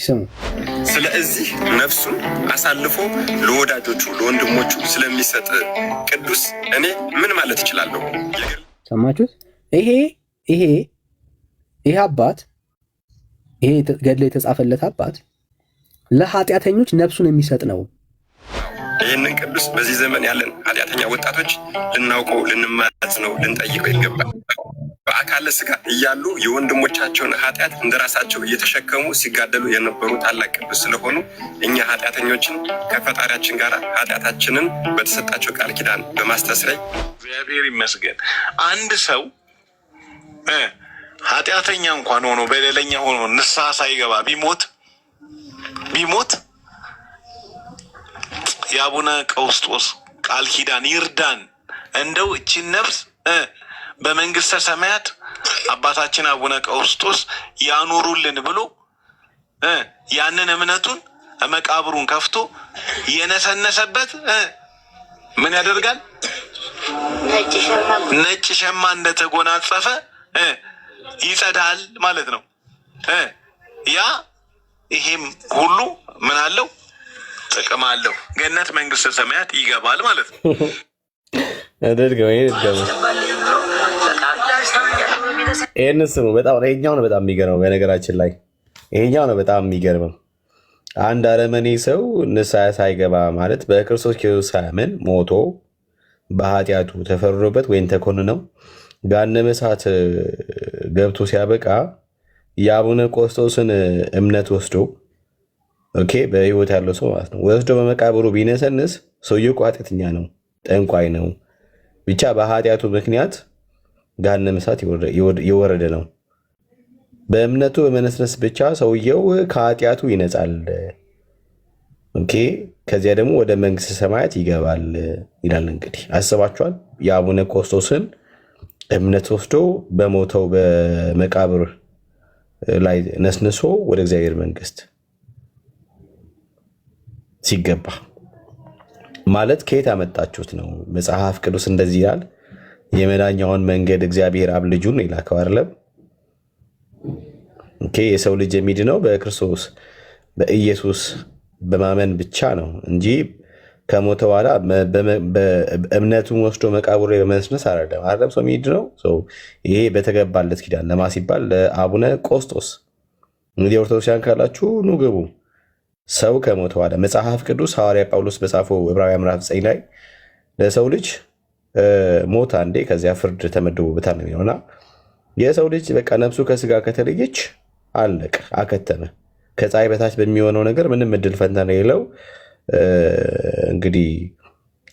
ስሙ። ስለዚህ ነፍሱን አሳልፎ ለወዳጆቹ ለወንድሞቹ ስለሚሰጥ ቅዱስ እኔ ምን ማለት እችላለሁ? ሰማችሁት? ይሄ አባት ይሄ ገድል የተጻፈለት አባት ለኃጢአተኞች ነፍሱን የሚሰጥ ነው። ይህንን ቅዱስ በዚህ ዘመን ያለን ኃጢአተኛ ወጣቶች ልናውቀው፣ ልንማጸነው፣ ልንጠይቀው ይገባል። በአካለ ስጋ እያሉ የወንድሞቻቸውን ኃጢአት እንደራሳቸው እየተሸከሙ ሲጋደሉ የነበሩ ታላቅ ቅዱስ ስለሆኑ እኛ ኃጢአተኞችን ከፈጣሪያችን ጋር ኃጢአታችንን በተሰጣቸው ቃል ኪዳን በማስተስረይ እግዚአብሔር ይመስገን። አንድ ሰው ኃጢአተኛ እንኳን ሆኖ በደለኛ ሆኖ ንስሐ ሳይገባ ቢሞት የአቡነ ቀውስጦስ ቃል ኪዳን ይርዳን፣ እንደው እቺን ነፍስ በመንግስተ ሰማያት አባታችን አቡነ ቀውስጦስ ያኖሩልን ብሎ ያንን እምነቱን መቃብሩን ከፍቶ የነሰነሰበት ምን ያደርጋል? ነጭ ሸማ እንደተጎናጸፈ ይጸዳል ማለት ነው። ይሄም ሁሉ ምን አለው? ጥቅም አለው። ገነት መንግስተ ሰማያት ይገባል ማለት ነው። ይህን ስሙ። ይሄኛው ነው በጣም የሚገርመው። በነገራችን ላይ ይሄኛው ነው በጣም የሚገርመው። አንድ አረመኔ ሰው ንስሐ ሳይገባ ማለት በክርስቶስ ኢየሱስ ሳያምን ሞቶ በኃጢአቱ ተፈርዶበት ወይም ተኮንነው ገሃነመ እሳት ገብቶ ሲያበቃ የአቡነ ቀውስጦስን እምነት ወስዶ በህይወት ያለው ሰው ማለት ነው ወስዶ በመቃብሩ ቢነሰንስ ሰውየው ኃጢአተኛ ነው፣ ጠንቋይ ነው፣ ብቻ በኃጢአቱ ምክንያት ገሃነመ እሳት የወረደ ነው። በእምነቱ በመነስነስ ብቻ ሰውየው ከኃጢአቱ ይነጻል። ከዚያ ደግሞ ወደ መንግስተ ሰማያት ይገባል ይላል። እንግዲህ አስባችኋል? የአቡነ ቀውስጦስን እምነት ወስዶ በሞተው በመቃብር ላይ ነስንሶ ወደ እግዚአብሔር መንግስት ሲገባ ማለት ከየት ያመጣችሁት ነው? መጽሐፍ ቅዱስ እንደዚህ ይላል። የመዳኛውን መንገድ እግዚአብሔር አብ ልጁን ይላከው አይደለም? የሰው ልጅ የሚድነው በክርስቶስ በኢየሱስ በማመን ብቻ ነው እንጂ ከሞተ በኋላ እምነቱን ወስዶ መቃብሩ ላይ በመነስነስ አይደለም ሰው የሚድነው። ይሄ በተገባለት ኪዳን ለማ ሲባል ለአቡነ ቀውስጦስ። እንግዲህ ኦርቶዶክሳውያን ካላችሁ ኑ ግቡ። ሰው ከሞተ በኋላ መጽሐፍ ቅዱስ ሐዋርያ ጳውሎስ በጻፈው ዕብራውያን ምዕራፍ 9 ላይ ለሰው ልጅ ሞት አንዴ ከዚያ ፍርድ ተመድቦበታል ነው የሚለውና የሰው ልጅ በቃ ነፍሱ ከስጋ ከተለየች አለቀ፣ አከተመ። ከፀሐይ በታች በሚሆነው ነገር ምንም እድል ፈንታ ነው የሌለው። እንግዲህ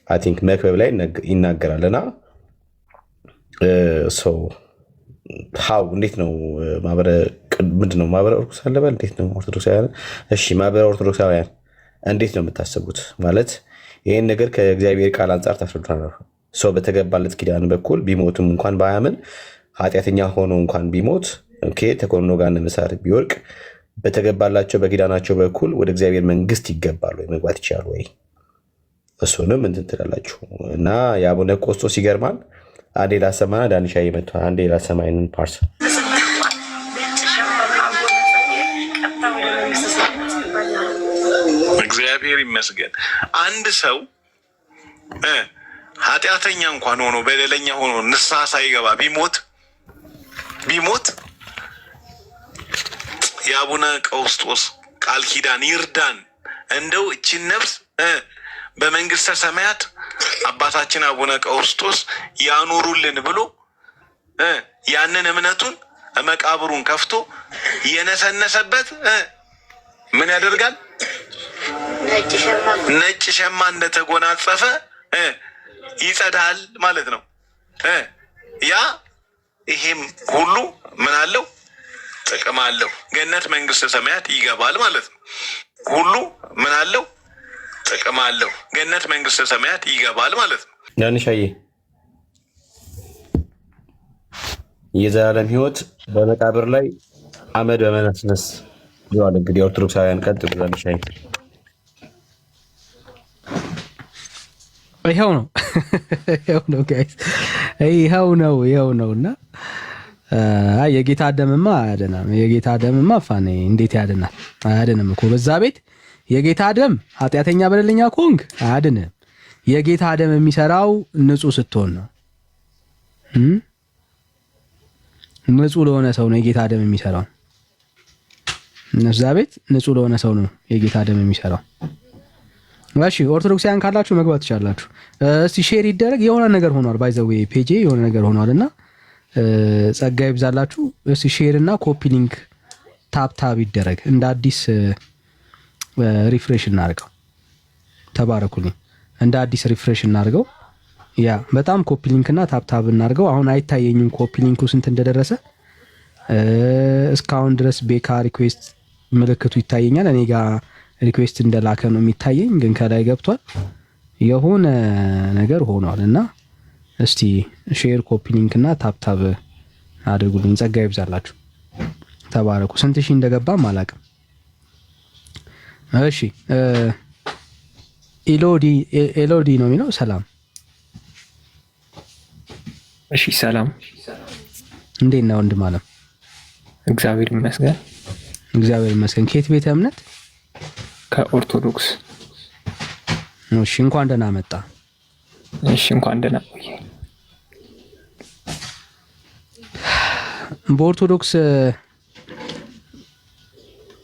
አይ ቲንክ መክብብ ላይ ይናገራልና ሰው ሃው እንዴት ነው ምንድነው ማህበረ ኦርቶዶክሳውያን ለበል እንዴት ነው ኦርቶዶክሳውያን? እሺ ማህበረ ኦርቶዶክሳውያን እንዴት ነው የምታስቡት? ማለት ይሄን ነገር ከእግዚአብሔር ቃል አንጻር ታስረዳናል። ሰው በተገባለት ኪዳን በኩል ቢሞትም እንኳን ባያምን ኃጢአተኛ ሆኖ እንኳን ቢሞት ተኮንኖ ገሃነመ እሳት ቢወድቅ በተገባላቸው በኪዳናቸው በኩል ወደ እግዚአብሔር መንግስት ይገባሉ ወይ መግባት ይችላሉ ወይ? እሱንም እንትን ትላላችሁ እና የአቡነ ቀውስጦስ ይገርማል። አንዴ ላሰማና ዳንሻ ይመጣል። አንዴ ላሰማይንን ፓርስ እግዚአብሔር ይመስገን። አንድ ሰው ኃጢአተኛ እንኳን ሆኖ በደለኛ ሆኖ ንስሐ ሳይገባ ቢሞት የአቡነ ቀውስጦስ ቃል ኪዳን ይርዳን፣ እንደው እቺን ነፍስ በመንግስተ ሰማያት አባታችን አቡነ ቀውስጦስ ያኖሩልን ብሎ ያንን እምነቱን መቃብሩን ከፍቶ የነሰነሰበት ምን ያደርጋል? ነጭ ሸማ እንደተጎናጸፈ ይጸዳል ማለት ነው። ይሄም ሁሉ ምን አለው? ጥቅም አለው። ገነት መንግስተ ሰማያት ይገባል ማለት ነው። ሁሉ ምን አለው? ጥቅም አለው። ገነት መንግስተ ሰማያት ይገባል ማለት ነው። ዳንሻዬ የዘላለም ህይወት በመቃብር ላይ አመድ በመነስነስ ይዋል። እንግዲህ ኦርቶዶክሳውያን ቀጥሉ። ዳንሻዬ ይኸው ነው ጋይስ፣ ይኸው ነው እና የጌታ ደምማ አያድንም። የጌታ ደምማ ፋኔ እንዴት ያድናል? አያድንም እኮ በዛ ቤት የጌታ ደም ኃጢአተኛ በደለኛ ኮንክ አያድንም። የጌታ ደም የሚሰራው ንጹህ ስትሆን ነው። ንጹህ ለሆነ ሰው ነው የጌታ ደም የሚሰራው። እዛ ቤት ንጹህ ለሆነ ሰው ነው የጌታ ደም የሚሰራው። እሺ ኦርቶዶክሳውያን ካላችሁ መግባት ትችላላችሁ። እስቲ ሼር ይደረግ። የሆነ ነገር ሆኗል። ባይ ዘ ዌይ ፔጄ የሆነ ነገር ሆኗልና ጸጋ ይብዛላችሁ። እስቲ ሼር እና ኮፒ ሊንክ ታፕ ይደረግ። እንደ አዲስ ሪፍሬሽ እናርገው። ተባረኩልኝ። እንደ አዲስ ሪፍሬሽ እናርገው። ያ በጣም ኮፒ ሊንክ እና ታፕ እናርገው። አሁን አይታየኝም ኮፒ ሊንኩ ስንት እንደደረሰ። እስካሁን ድረስ ቤካ ሪኩዌስት ምልክቱ ይታየኛል። እኔ ጋር ሪኩዌስት እንደላከ ነው የሚታየኝ፣ ግን ከላይ ገብቷል። የሆነ ነገር ሆኗል እና እስቲ ሼር ኮፒ ሊንክ እና ታፕ አድርጉልኝ። ጸጋ ይብዛላችሁ። ተባረኩ። ስንት ሺህ እንደገባም አላውቅም። እሺ ኤሎዲ ነው የሚለው። ሰላም። እሺ ሰላም፣ እንዴት ነው ወንድም አለም? እግዚአብሔር ይመስገን። እግዚአብሔር ይመስገን። ከየት ቤተ እምነት? ከኦርቶዶክስ። እሺ እንኳን ደህና መጣ። እሺ እንኳን ደህና ቆየ። በኦርቶዶክስ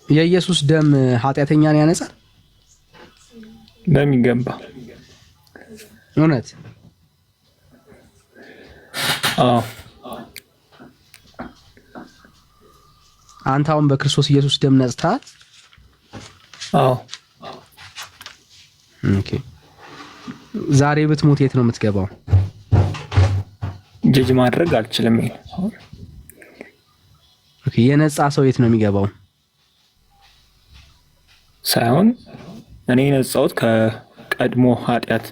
የኢየሱስ ደም ኃጢአተኛን ያነጻል? በሚገባ። እውነት? አዎ። አንተ አሁን በክርስቶስ ኢየሱስ ደም ነጽተሃል? አዎ። ኦኬ። ዛሬ ብትሞት የት ነው የምትገባው? ጀጅ ማድረግ አልችልም። ኦኬ። የነጻ ሰው የት ነው የሚገባው? ሳይሆን እኔ የነጻሁት ከቀድሞ ኃጢአት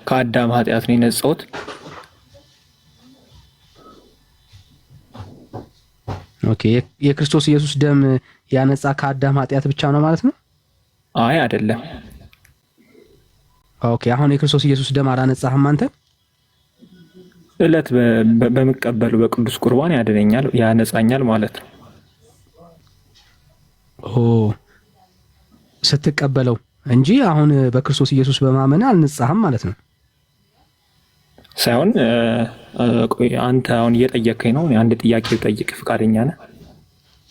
ከአዳም ኃጢአት ነው የነጻሁት። ኦኬ። የክርስቶስ ኢየሱስ ደም ያነጻ ከአዳም ኃጢአት ብቻ ነው ማለት ነው? አይ አይደለም። ኦኬ። አሁን የክርስቶስ ኢየሱስ ደም አላነጻህም አንተ? እለት በመቀበሉ በቅዱስ ቁርባን ያድነኛል፣ ያነጻኛል ማለት ነው። ስትቀበለው እንጂ አሁን በክርስቶስ ኢየሱስ በማመን አልነጻህም ማለት ነው? ሳይሆን አንተ አሁን እየጠየቀኝ ነው። አንድ ጥያቄ ልጠይቅ፣ ፈቃደኛ ነህ?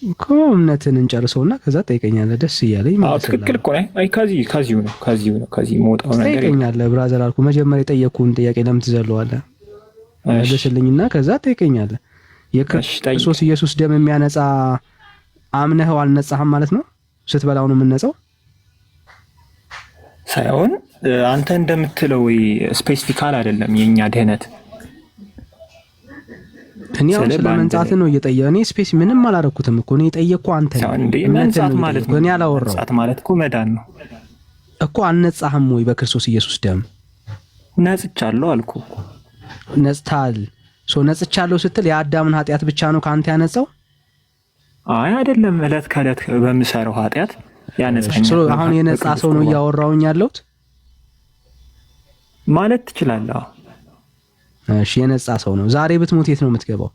እኮ እምነትን እንጨርሰውና ከዛ ጠይቀኛለህ። ደስ እያለኝ ማለት ነው። ትክክል እኮ ነህ። አይ ከዚህ መውጣው ነገር ጠይቀኛለህ። ብራዘር አልኩ መጀመሪያ የጠየቅኩህን ጥያቄ ለምን ትዘለዋለህ? መልስልኝና ከዛ ጠይቀኛለህ። የክርስቶስ ኢየሱስ ደም የሚያነጻ አምነኸው አልነጻህም ማለት ነው? ስትበላው ነው የምንነጻው? ሳይሆን አንተ እንደምትለው ስፔሲፊካል አይደለም የኛ ድህነት። እኔ አሁን ስለ መንጻት ነው እየጠየቀ። እኔ ስፔስ ምንም አላረኩትም እኮ እኔ የጠየቅኩህ አንተ ነህ። መንጻት ማለት ነው። እኔ አላወራሁም። መንጻት ማለት እኮ መዳን ነው እኮ። አልነጻህም ወይ በክርስቶስ ኢየሱስ ደም? ነጽቻለሁ አልኩ እኮ። ነጽታል። ነጽቻለሁ ስትል የአዳምን ኃጢአት ብቻ ነው ከአንተ ያነጻው? አይ አይደለም፣ እለት ከእለት በምሰራው ኃጢአት ያነጻኛል። አሁን የነጻ ሰው ነው እያወራሁኝ ያለሁት ማለት ትችላለህ። እሺ የነጻ ሰው ነው። ዛሬ ብትሞት የት ነው የምትገባው?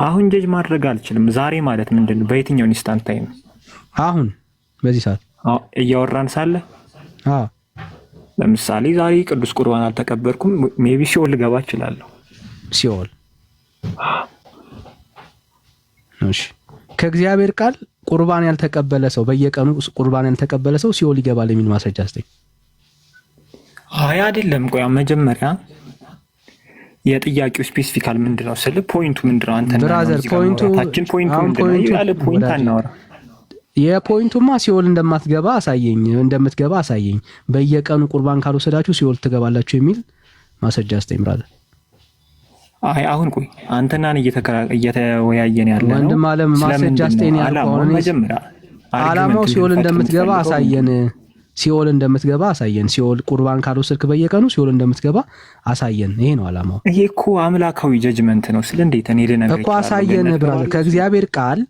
አሁን ጀጅ ማድረግ አልችልም። ዛሬ ማለት ምንድን ነው? በየትኛው ኢንስታንት ታይም? አሁን በዚህ ሰዓት እያወራን ሳለ። ለምሳሌ ዛሬ ቅዱስ ቁርባን አልተቀበልኩም፣ ሜቢ ሲኦል ልገባ እችላለሁ። ሲኦል? እሺ ከእግዚአብሔር ቃል ቁርባን ያልተቀበለ ሰው በየቀኑ ቁርባን ያልተቀበለ ሰው ሲኦል ይገባል የሚል ማስረጃ አስተኝ? አይ አይደለም። ቆይ መጀመሪያ የጥያቄው ስፔሲፊካል ምንድነው? ስለ ፖይንቱ ምንድነው? አንተ ብራዘር ፖይንቱ ምንድነው? ያለ ፖይንት አናወራ። የፖይንቱማ ሲኦል እንደምትገባ አሳየኝ። በየቀኑ ቁርባን ካልወሰዳችሁ ሲኦል ትገባላችሁ የሚል ማስረጃ አስተኝ ብራዘር። አይ አሁን ቆይ አንተና እኔ እየተወያየን ያለ ነው። ወንድም አለም ማስረጃ አስተኝ ያልከው መጀመሪያ አላማው ሲኦል እንደምትገባ አሳየን። ሲኦል እንደምትገባ አሳየን። ሲኦል ቁርባን ካልወሰድክ በየቀኑ ሲኦል እንደምትገባ አሳየን። ይሄ ነው አላማው። ይሄ እኮ አምላካዊ ጀጅመንት ነው። ስለ እንዴት እኔ ልነግርህ እኮ አሳየን ብራዘር። ከእግዚአብሔር ቃል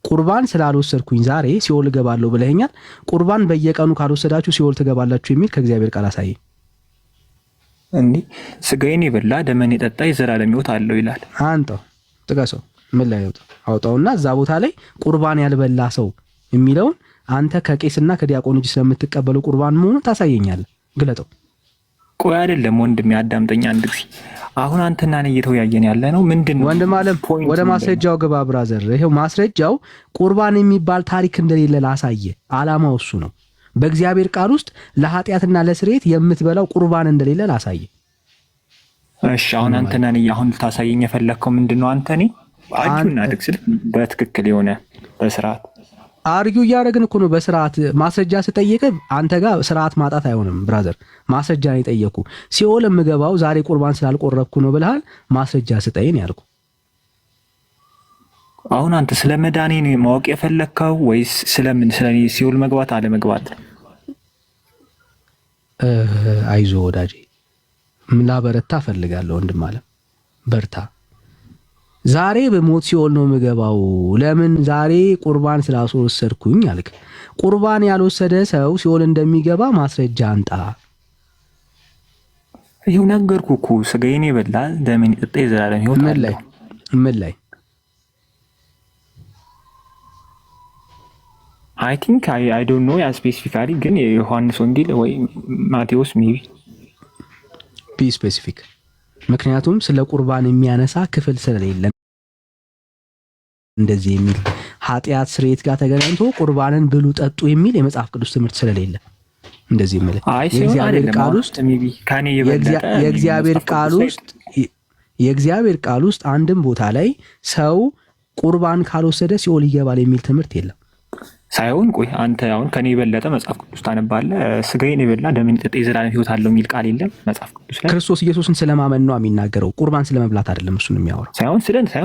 ቁርባን ስላልወሰድኩኝ ዛሬ ሲኦል እገባለሁ ብለኸኛል። ቁርባን በየቀኑ ካልወሰዳችሁ ሲኦል ትገባላችሁ የሚል ከእግዚአብሔር ቃል አሳየኝ። እንዴ ስጋዬን የበላ ደሜን የጠጣ የዘላለም ሕይወት አለው ይላል። አንተው ጥቀሰው። ምን ላይ አውጣውና እዛ ቦታ ላይ ቁርባን ያልበላ ሰው የሚለውን አንተ ከቄስና ከዲያቆን እጅ ስለምትቀበሉ ቁርባን መሆኑን ታሳየኛለህ። ግለጠው። ቆይ አይደለም ወንድሜ አዳምጠኝ አንድ ጊዜ። አሁን አንተና እኔ እየተወያየን ያለ ነው ምንድነው? ወንድም አለም ወደ ማስረጃው ግባ ብራዘር። ይሄው ማስረጃው ቁርባን የሚባል ታሪክ እንደሌለ ላሳየ። አላማው እሱ ነው። በእግዚአብሔር ቃል ውስጥ ለኃጢአትና ለስርየት የምትበላው ቁርባን እንደሌለ ላሳየ። እሺ አሁን አንተና እኔ አሁን ልታሳየኝ የፈለግከው ምንድነው? አንተ እኔ አጁና ድክስል በትክክል የሆነ በስርዓት አርጊው እያደረግን እኮ ነው። በስርዓት ማስረጃ ስጠይቅ አንተ ጋር ስርዓት ማጣት አይሆንም ብራዘር። ማስረጃ ነው የጠየኩ። ሲኦል የምገባው ዛሬ ቁርባን ስላልቆረብኩ ነው ብለሃል። ማስረጃ ስጠይን ያልኩ። አሁን አንተ ስለ መዳኔ ነው ማወቅ የፈለግከው ወይስ ስለምን? ስለኔ ሲኦል መግባት አለ መግባት? አይዞ ወዳጄ፣ ምን ላበረታ እፈልጋለሁ ወንድም አለ። በርታ። ዛሬ በሞት ሲኦል ነው የምገባው። ለምን? ዛሬ ቁርባን ስላስወሰድኩኝ አልክ። ቁርባን ያልወሰደ ሰው ሲኦል እንደሚገባ ማስረጃ አንጣ። ይኸው ነገርኩህ እኮ። ስጋዬን የበላ ደሜን የጠጣ የዘላለም ሕይወት አለው። ምን ላይ? አይ ቲንክ አይ ዶንት ኖ ያ ስፔሲፊካሊ፣ ግን የዮሐንስ ወንጌል ወይ ማቴዎስ ሜቢ ቢ ስፔሲፊክ። ምክንያቱም ስለ ቁርባን የሚያነሳ ክፍል ስለሌለ እንደዚህ የሚል ኃጢአት ስርየት ጋር ተገናኝቶ ቁርባንን ብሉ ጠጡ የሚል የመጽሐፍ ቅዱስ ትምህርት ስለሌለ እንደዚህ የሚል የእግዚአብሔር ቃል ውስጥ አንድም ቦታ ላይ ሰው ቁርባን ካልወሰደ ሲኦል ይገባል የሚል ትምህርት የለም። ሳይሆን ቆይ አንተ አሁን ከኔ የበለጠ መጽሐፍ ቅዱስ ታነባለህ። ስጋዬን የበላ ደሜን የጠጣ የዘላለም ሕይወት አለው የሚል ቃል የለም መጽሐፍ ቅዱስ ላይ። ክርስቶስ ኢየሱስን ስለማመን ነው የሚናገረው፣ ቁርባን ስለመብላት አይደለም። እሱን የሚያወራው ሳይሆን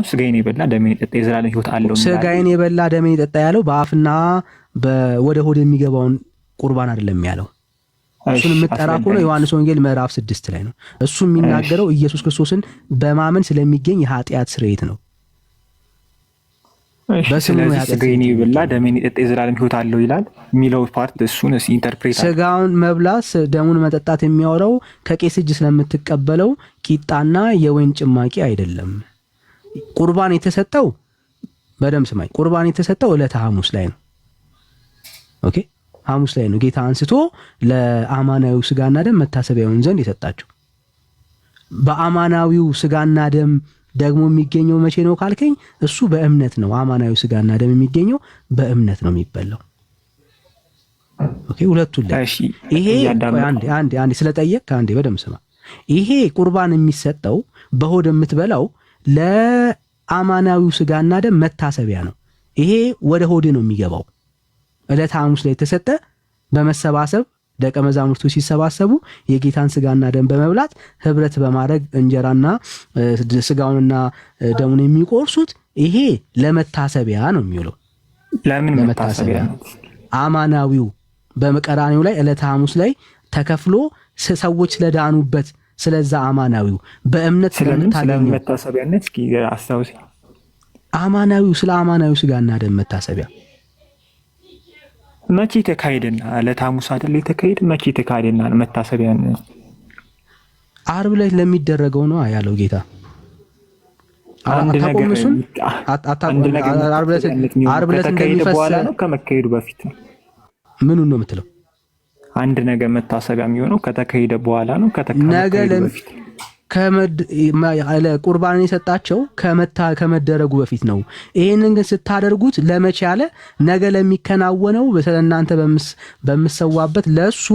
ስጋዬን የበላ ደሜን የጠጣ የዘላለም ሕይወት አለው። ስጋዬን የበላ ደሜን የጠጣ ያለው በአፍና ወደ ሆድ የሚገባውን ቁርባን አይደለም ያለው። እሱን የምትጠራ ከሆነ ዮሐንስ ወንጌል ምዕራፍ 6 ላይ ነው። እሱ የሚናገረው ኢየሱስ ክርስቶስን በማመን ስለሚገኝ የኃጢአት ስርየት ነው። ስለዚህ ስጋዬን የበላ ደሜን የጠጣ የዘላለም ሕይወት አለው ይላል የሚለው ፓርት እሱን ኢንተርፕሬት ስጋውን መብላት ደሙን መጠጣት የሚያወራው ከቄስ እጅ ስለምትቀበለው ቂጣና የወይን ጭማቂ አይደለም። ቁርባን የተሰጠው በደም ስማኝ፣ ቁርባን የተሰጠው ዕለተ ሐሙስ ላይ ነው። ኦኬ፣ ሐሙስ ላይ ነው ጌታ አንስቶ ለአማናዊው ስጋና ደም መታሰቢያውን ዘንድ የሰጣቸው። በአማናዊው ስጋና ደም ደግሞ የሚገኘው መቼ ነው ካልከኝ፣ እሱ በእምነት ነው። አማናዊ ስጋና ደም የሚገኘው በእምነት ነው የሚበላው። ኦኬ፣ ሁለቱን ላይ ይሄ አንዴ ስለጠየቅ አንዴ በደም ስማ። ይሄ ቁርባን የሚሰጠው በሆድ የምትበላው ለአማናዊው ስጋና ደም መታሰቢያ ነው። ይሄ ወደ ሆድ ነው የሚገባው። ዕለተ ሐሙስ ላይ የተሰጠ በመሰባሰብ ደቀ መዛሙርቱ ሲሰባሰቡ የጌታን ስጋና ደም በመብላት ህብረት በማድረግ እንጀራና ስጋውንና ደሙን የሚቆርሱት ይሄ ለመታሰቢያ ነው የሚውለው። ለምን መታሰቢያ? አማናዊው በመቀራኒው ላይ ዕለተ ሐሙስ ላይ ተከፍሎ ሰዎች ስለዳኑበት ስለዛ አማናዊው በእምነት ስለምታገኘው መታሰቢያነት እስኪ አስታውሲ። አማናዊው ስለ አማናዊው ስጋና ደም መታሰቢያ መቼ ተካሄደና? ዕለተ ሐሙስ አይደል የተካሄደ? መቼ ተካሄደና መታሰቢያን? ዓርብ ላይ ለሚደረገው ነው ያለው ጌታ። አንድ ነገር ዓርብ ላይ እንደሚፈስ ነው ከመካሄዱ በፊት ነው። ምኑን ነው የምትለው? አንድ ነገር መታሰቢያ የሚሆነው ከተካሄደ በኋላ ነው ከተካሄደ በፊት ቁርባን የሰጣቸው ከመደረጉ በፊት ነው። ይሄንን ግን ስታደርጉት ለመቼ አለ? ነገ ለሚከናወነው ስለእናንተ በምሰዋበት ለሱ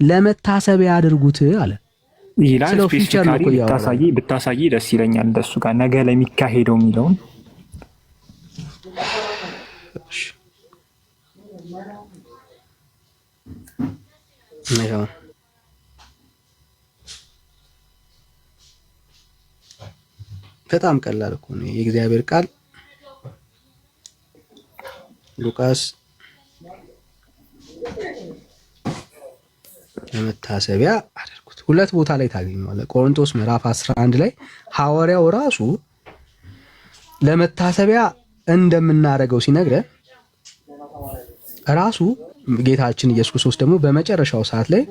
ለመታሰቢያ ያድርጉት አለ ይላል። ስፔሲፊካሊ ብታሳይ ደስ ይለኛል። እንደሱ ጋር ነገ ለሚካሄደው የሚለውን በጣም ቀላል እኮ ነው የእግዚአብሔር ቃል። ሉቃስ ለመታሰቢያ አድርጉት ሁለት ቦታ ላይ ታገኘዋለህ። ቆሮንቶስ ምዕራፍ 11 ላይ ሐዋርያው ራሱ ለመታሰቢያ እንደምናደርገው ሲነግረን ራሱ ጌታችን ኢየሱስ ክርስቶስ ደግሞ በመጨረሻው ሰዓት ላይ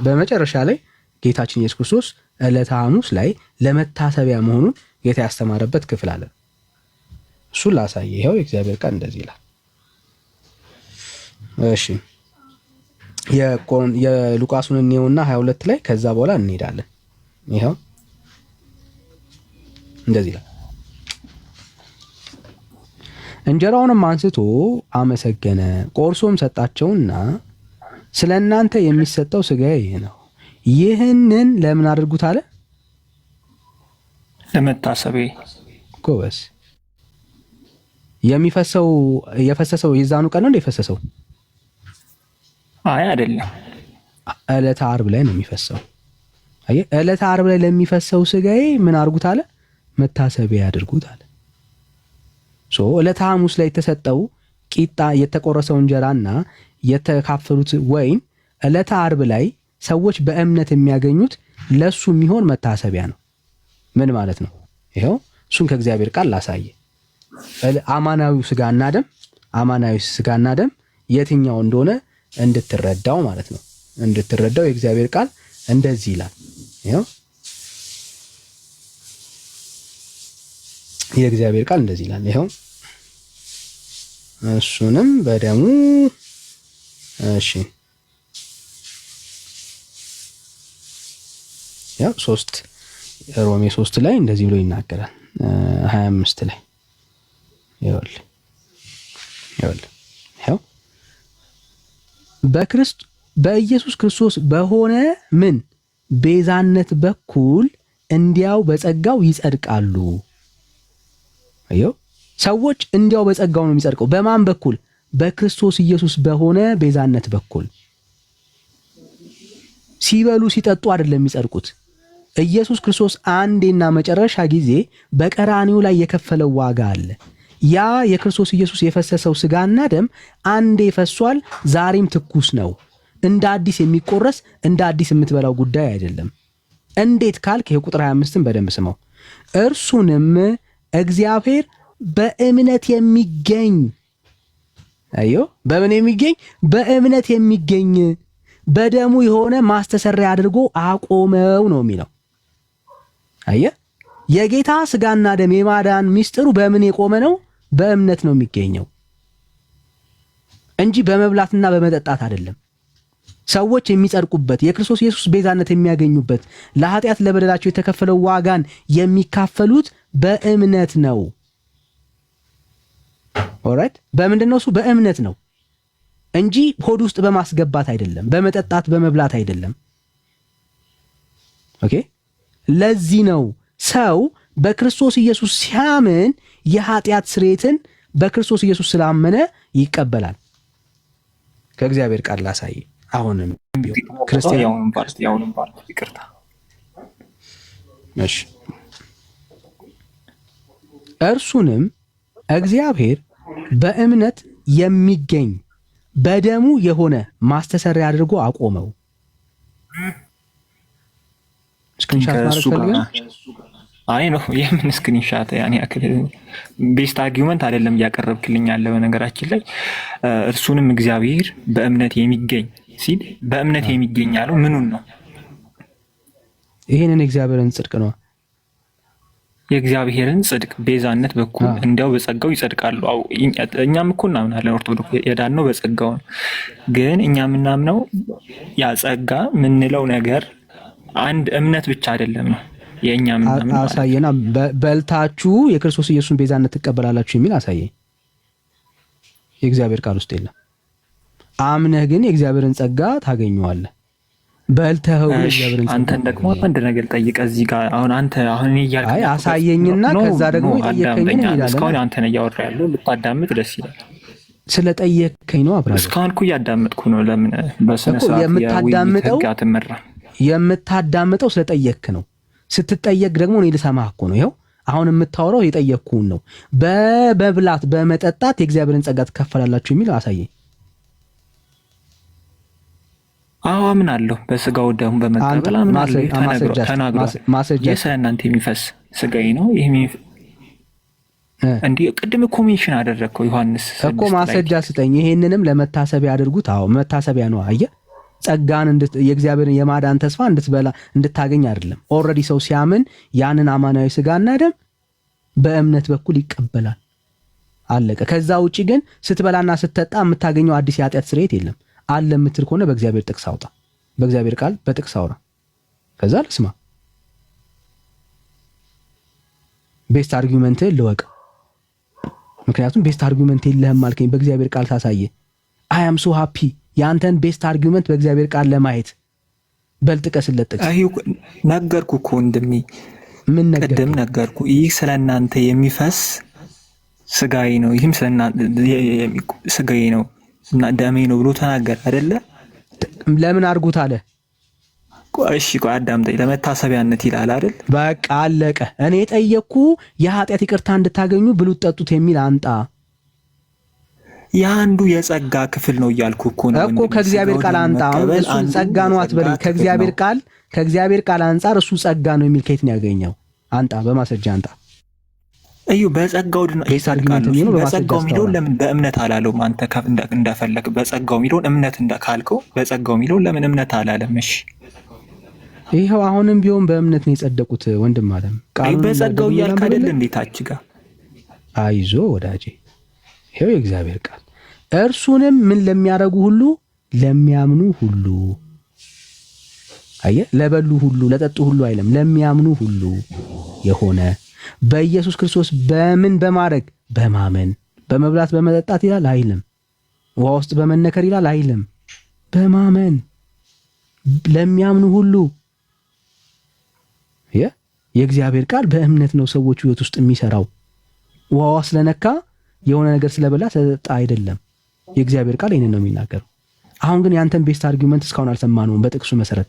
በመጨረሻ ላይ ጌታችን ኢየሱስ ክርስቶስ ዕለተ ሐሙስ ላይ ለመታሰቢያ መሆኑን ጌታ ያስተማረበት ክፍል አለ። እሱን ላሳየ። ይኸው የእግዚአብሔር ቃል እንደዚህ ይላል። እሺ የሉቃሱን እንየውና 22 ላይ ከዛ በኋላ እንሄዳለን። ይኸው እንደዚህ ይላል። እንጀራውንም አንስቶ አመሰገነ፣ ቆርሶም ሰጣቸውና ስለ እናንተ የሚሰጠው ሥጋዬ ይህ ነው፣ ይህንን ለምን አድርጉት አለ? ለመታሰቢያ። ጎበዝ። የፈሰሰው የዛኑ ቀን ነው የፈሰሰው? አይ አይደለም፣ ዕለተ ዓርብ ላይ ነው የሚፈሰው። አየህ፣ ዕለተ ዓርብ ላይ ለሚፈሰው ሥጋዬ ምን አድርጉት አለ? መታሰቢያ ያድርጉት አለ። ዕለተ ሐሙስ ላይ የተሰጠው ቂጣ፣ የተቆረሰው እንጀራና የተካፈሉት ወይን ዕለተ ዓርብ ላይ ሰዎች በእምነት የሚያገኙት ለሱ የሚሆን መታሰቢያ ነው። ምን ማለት ነው? ይኸው እሱን ከእግዚአብሔር ቃል ላሳየ። አማናዊው ስጋና ደም የትኛው እንደሆነ እንድትረዳው ማለት ነው። እንድትረዳው የእግዚአብሔር ቃል እንደዚህ ይላል። ይኸው የእግዚአብሔር ቃል እንደዚህ ይላል። ይኸው እሱንም በደሙ እሺ፣ ያው ሮሜ 3 ላይ እንደዚህ ብሎ ይናገራል። 25 ላይ ይኸው በኢየሱስ ክርስቶስ በሆነ ምን ቤዛነት በኩል እንዲያው በጸጋው ይጸድቃሉ። አየው፣ ሰዎች እንዲያው በጸጋው ነው የሚጸድቀው። በማን በኩል? በክርስቶስ ኢየሱስ በሆነ ቤዛነት በኩል። ሲበሉ ሲጠጡ አይደለም የሚጸድቁት። ኢየሱስ ክርስቶስ አንዴና መጨረሻ ጊዜ በቀራኒው ላይ የከፈለው ዋጋ አለ። ያ የክርስቶስ ኢየሱስ የፈሰሰው ስጋና ደም አንዴ ፈሷል፣ ዛሬም ትኩስ ነው። እንደ አዲስ የሚቆረስ እንደ አዲስ የምትበላው ጉዳይ አይደለም። እንዴት ካልክ ይሄ ቁጥር 25ን በደንብ ስማው። እርሱንም እግዚአብሔር በእምነት የሚገኝ በምን የሚገኝ? በእምነት የሚገኝ በደሙ የሆነ ማስተሰሪያ አድርጎ አቆመው ነው የሚለው። አየህ፣ የጌታ ስጋና ደም የማዳን ሚስጥሩ በምን የቆመ ነው? በእምነት ነው የሚገኘው እንጂ በመብላትና በመጠጣት አይደለም። ሰዎች የሚጸድቁበት የክርስቶስ ኢየሱስ ቤዛነት የሚያገኙበት ለኃጢአት ለበደላቸው የተከፈለው ዋጋን የሚካፈሉት በእምነት ነው። ኦራይት፣ በምንድን ነው እሱ? በእምነት ነው እንጂ ሆድ ውስጥ በማስገባት አይደለም፣ በመጠጣት በመብላት አይደለም። ኦኬ። ለዚህ ነው ሰው በክርስቶስ ኢየሱስ ሲያምን የኃጢአት ስርየትን በክርስቶስ ኢየሱስ ስላመነ ይቀበላል። ከእግዚአብሔር ቃል ላሳይ። አሁንም ክርስቲያን ያውንም ፓርት ይቅርታ። እሺ፣ እርሱንም እግዚአብሔር በእምነት የሚገኝ በደሙ የሆነ ማስተሰሪያ አድርጎ አቆመው። ስክሪንሻት ማለት ፈልገህ? አይ ነው የምን ስክሪንሻት? ያኔ ያክል ቤስት አርጊውመንት አይደለም እያቀረብክልኝ ያለው። ነገራችን ላይ እርሱንም እግዚአብሔር በእምነት የሚገኝ ሲል በእምነት የሚገኝ ያለው ምኑን ነው? ይሄንን የእግዚአብሔርን ጽድቅ ነው። የእግዚአብሔርን ጽድቅ ቤዛነት በኩል እንዲያው በጸጋው ይጸድቃሉ። እኛም እኮ እናምናለን፣ ኦርቶዶክስ የዳነው በጸጋው ነው። ግን እኛ የምናምነው ያ ጸጋ የምንለው ነገር አንድ እምነት ብቻ አይደለም ነው የእኛ ምናምን። አሳየና በልታችሁ የክርስቶስ ኢየሱስን ቤዛነት ትቀበላላችሁ የሚል አሳየኝ። የእግዚአብሔር ቃል ውስጥ የለም። አምነህ ግን የእግዚአብሔርን ጸጋ ታገኘዋለህ። በልተኸው የእግዚአብሔርን ጸጋ። አንተን ደግሞ አንድ ነገር ጠይቀህ እዚህ ጋር አሁን እኔ እያልኩ አይ አሳየኝና ከዛ ደግሞ ጠየቀኝ እንላለን። እስካሁን አንተን እያወራ ያለው ልታዳምጥ ደስ ይላል። ስለጠየቀኝ ነው አብራ። እስካሁን እኮ እያዳመጥኩ ነው። ለምን በስነ ስርዓት የምታዳምጠው ስለጠየቅክ ነው። ስትጠየቅ ደግሞ እኔ ልሰማህ እኮ ነው። ይኸው አሁን የምታወራው የጠየቅኩህን ነው። በመብላት በመጠጣት የእግዚአብሔርን ጸጋ ትካፈላላችሁ የሚል አሳየኝ። አዎ አምናለሁ። በስጋው ደሙ በመቀበል አምናለሁ። ተናግሯል። የስለ እናንተ የሚፈስ ስጋዬ ነው ይሄ እንዲህ ቅድም እኮ ሜንሽን አደረግከው ዮሐንስ እኮ ማስረጃ ስጠኝ። ይሄንንም ለመታሰቢያ አድርጉት። አዎ መታሰቢያ ነው። አየህ ጸጋን የእግዚአብሔርን የማዳን ተስፋ እንድትበላ እንድታገኝ አይደለም። ኦልሬዲ ሰው ሲያምን ያንን አማናዊ ስጋና ደም በእምነት በኩል ይቀበላል። አለቀ። ከዛ ውጪ ግን ስትበላና ስትጠጣ የምታገኘው አዲስ የኃጢአት ስርየት የለም። አለ የምትል ከሆነ በእግዚአብሔር ጥቅስ አውጣ፣ በእግዚአብሔር ቃል በጥቅስ አውራ፣ ከዛ ልስማ። ቤስት አርጊውመንት ልወቅ። ምክንያቱም ቤስት አርጊውመንት የለህም አልከኝ፣ በእግዚአብሔር ቃል ታሳየ። አይ አም ሶ ሃፒ የአንተን ቤስት አርጊውመንት በእግዚአብሔር ቃል ለማየት። በልጥቀስለት ጥቅስ ነገርኩ እኮ ወንድሜ፣ ምን ነገር ቅድም ነገርኩ። ይህ ስለ እናንተ የሚፈስ ስጋዬ ነው፣ ይህም ስጋዬ ነው እና ደሜ ነው ብሎ ተናገር አይደለ? ለምን አርጉት አለ? እሺ ቆይ አዳምጠኝ። ለመታሰቢያነት ይላል አይደል? በቃ አለቀ። እኔ ጠየቅኩ የኃጢአት ይቅርታ እንድታገኙ ብሉት ጠጡት የሚል አንጣ። የአንዱ የጸጋ ክፍል ነው እያልኩ እኮ ነው እኮ ከእግዚአብሔር ቃል አንጣ። እሱ ጸጋ ነው አትበል። ከእግዚአብሔር ቃል አንጻር እሱ ጸጋ ነው የሚል ከየት ነው ያገኘው? አንጣ፣ በማስረጃ አንጣ። እዩ በጸጋው በጸጋው የሚለውን ለምን በእምነት አላለውም? አንተ እንደፈለግ በጸጋው የሚለውን እምነት እንዳልከው በጸጋው የሚለውን ለምን እምነት አላለም? እሺ ይሄው አሁንም ቢሆን በእምነት ነው የጸደቁት ወንድም አለም። ቃሉን በጸጋው እያልክ አይደል እንዴታች ጋር አይዞ ወዳጄ፣ ይሄው የእግዚአብሔር ቃል እርሱንም ምን ለሚያደርጉ ሁሉ ለሚያምኑ ሁሉ፣ አየ ለበሉ ሁሉ ለጠጡ ሁሉ አይልም፣ ለሚያምኑ ሁሉ የሆነ በኢየሱስ ክርስቶስ በምን በማድረግ በማመን፣ በመብላት በመጠጣት ይላል አይልም፣ ውሃ ውስጥ በመነከር ይላል አይልም፣ በማመን ለሚያምኑ ሁሉ። የእግዚአብሔር ቃል በእምነት ነው ሰዎች ህይወት ውስጥ የሚሰራው። ውሃዋ ስለነካ የሆነ ነገር ስለበላ ስለጠጣ አይደለም። የእግዚአብሔር ቃል ይሄንን ነው የሚናገረው። አሁን ግን ያንተን ቤስት አርጊውመንት እስካሁን አልሰማነውም በጥቅሱ መሰረት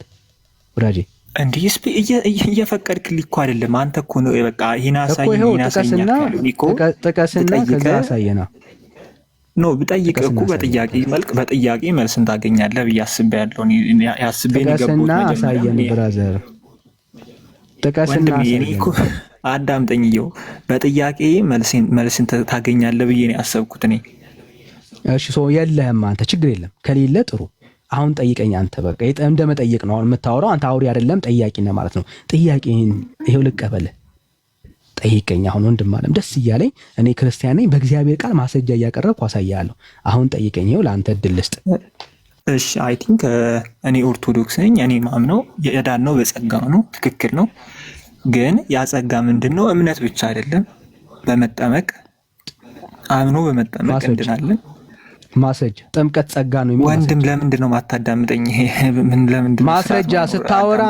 ወዳጄ። እንዲህ እየፈቀድክልኝ እኮ አይደለም። አንተ እኮ ነው በቃ ይናሳይና ጥቀስና ከዛ አሳየና ነው ብጠይቅ እኮ በጥያቄ መልስን ታገኛለህ ብዬ አስቤያለሁ። ያስቤን ይገቡት ጥቀስና አሳየን ብራዘር፣ ጥቀስና አሳየን። አዳምጠኝየው በጥያቄ መልስን ታገኛለህ ብዬ ነው ያሰብኩት እኔ። እሺ ሰው የለህም አንተ፣ ችግር የለም ከሌለ ጥሩ። አሁን ጠይቀኝ አንተ። በቃ እንደ መጠየቅ ነው አሁን የምታወራው አንተ። አውሪ አይደለም ጠያቂ ነህ ማለት ነው። ጥያቄን ይሄው ልቀበልህ። ጠይቀኝ አሁን ወንድም አለም፣ ደስ እያለኝ እኔ ክርስቲያን ነኝ፣ በእግዚአብሔር ቃል ማስረጃ እያቀረብኩ አሳያለሁ። አሁን ጠይቀኝ፣ ይሄው ለአንተ እድል ልስጥ። እሺ አይ ቲንክ እኔ ኦርቶዶክስ ነኝ። እኔ ማምነው የዳነው በጸጋ ነው፣ ትክክል ነው። ግን ያ ጸጋ ምንድነው? እምነት ብቻ አይደለም። በመጠመቅ አምኖ በመጠመቅ እንድናለን። ማስረጃ ጥምቀት ጸጋ ነው የሚል ወንድም፣ ለምንድን ነው ማታዳምጠኝ? ለምንድን ነው ማስረጃ ስታወራ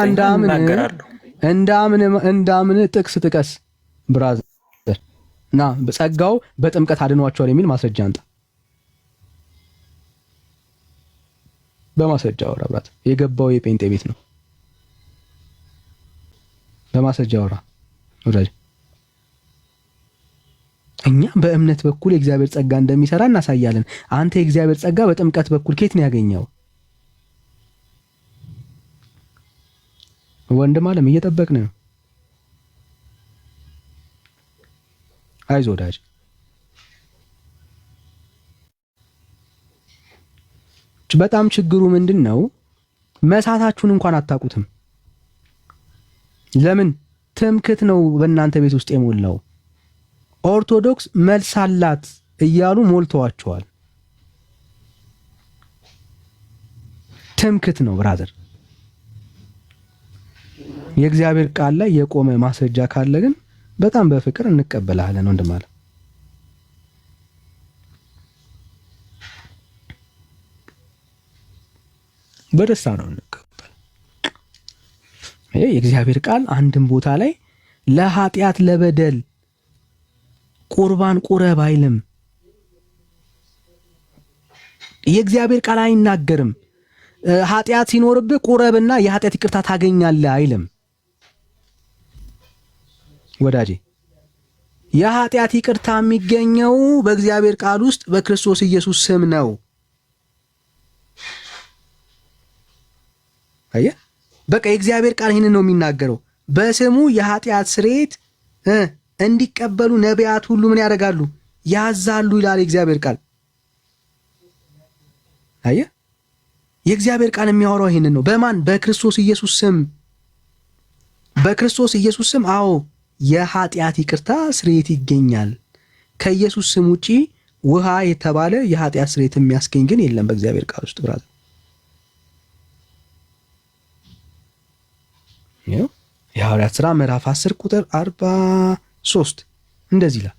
እንዳምን ጥቅስ ጥቀስ ብራዘር። ና በጸጋው በጥምቀት አድኗቸዋል የሚል ማስረጃ አንጣ። በማስረጃ አወራ ብራት። የገባው የጴንጤ ቤት ነው። በማስረጃ አወራ ወዳጅ። እኛ በእምነት በኩል የእግዚአብሔር ጸጋ እንደሚሰራ እናሳያለን። አንተ የእግዚአብሔር ጸጋ በጥምቀት በኩል ከየት ነው ያገኘው? ወንድም አለም እየጠበቅን ነው። አይዞህ ወዳጅ። በጣም ችግሩ ምንድን ነው? መሳታችሁን እንኳን አታውቁትም። ለምን? ትምክት ነው በእናንተ ቤት ውስጥ የሞላው። ኦርቶዶክስ መልስ አላት እያሉ ሞልተዋቸዋል። ትምክት ነው ብራዘር። የእግዚአብሔር ቃል ላይ የቆመ ማስረጃ ካለ ግን በጣም በፍቅር እንቀበላለን ወንድም አለ። በደስታ ነው እንቀበል። የእግዚአብሔር ቃል አንድም ቦታ ላይ ለኃጢአት ለበደል ቁርባን ቁረብ አይልም። የእግዚአብሔር ቃል አይናገርም። ኃጢአት ሲኖርብህ ቁረብና የኃጢአት ይቅርታ ታገኛለህ አይልም። ወዳጄ የኃጢአት ይቅርታ የሚገኘው በእግዚአብሔር ቃል ውስጥ በክርስቶስ ኢየሱስ ስም ነው። አየህ፣ በቃ የእግዚአብሔር ቃል ይህንን ነው የሚናገረው። በስሙ የኃጢአት ስርየት እንዲቀበሉ ነቢያት ሁሉ ምን ያደርጋሉ? ያዛሉ ይላል የእግዚአብሔር ቃል። አየህ፣ የእግዚአብሔር ቃል የሚያወራው ይሄንን ነው። በማን? በክርስቶስ ኢየሱስ ስም። በክርስቶስ ኢየሱስ ስም አዎ የኃጢአት ይቅርታ ስርየት ይገኛል። ከኢየሱስ ስም ውጪ ውሃ የተባለ የኃጢአት ስርየት የሚያስገኝ ግን የለም በእግዚአብሔር ቃል ውስጥ ብራዘር። የሐዋርያት ሥራ ምዕራፍ 10 ቁጥር 43 እንደዚህ ይላል።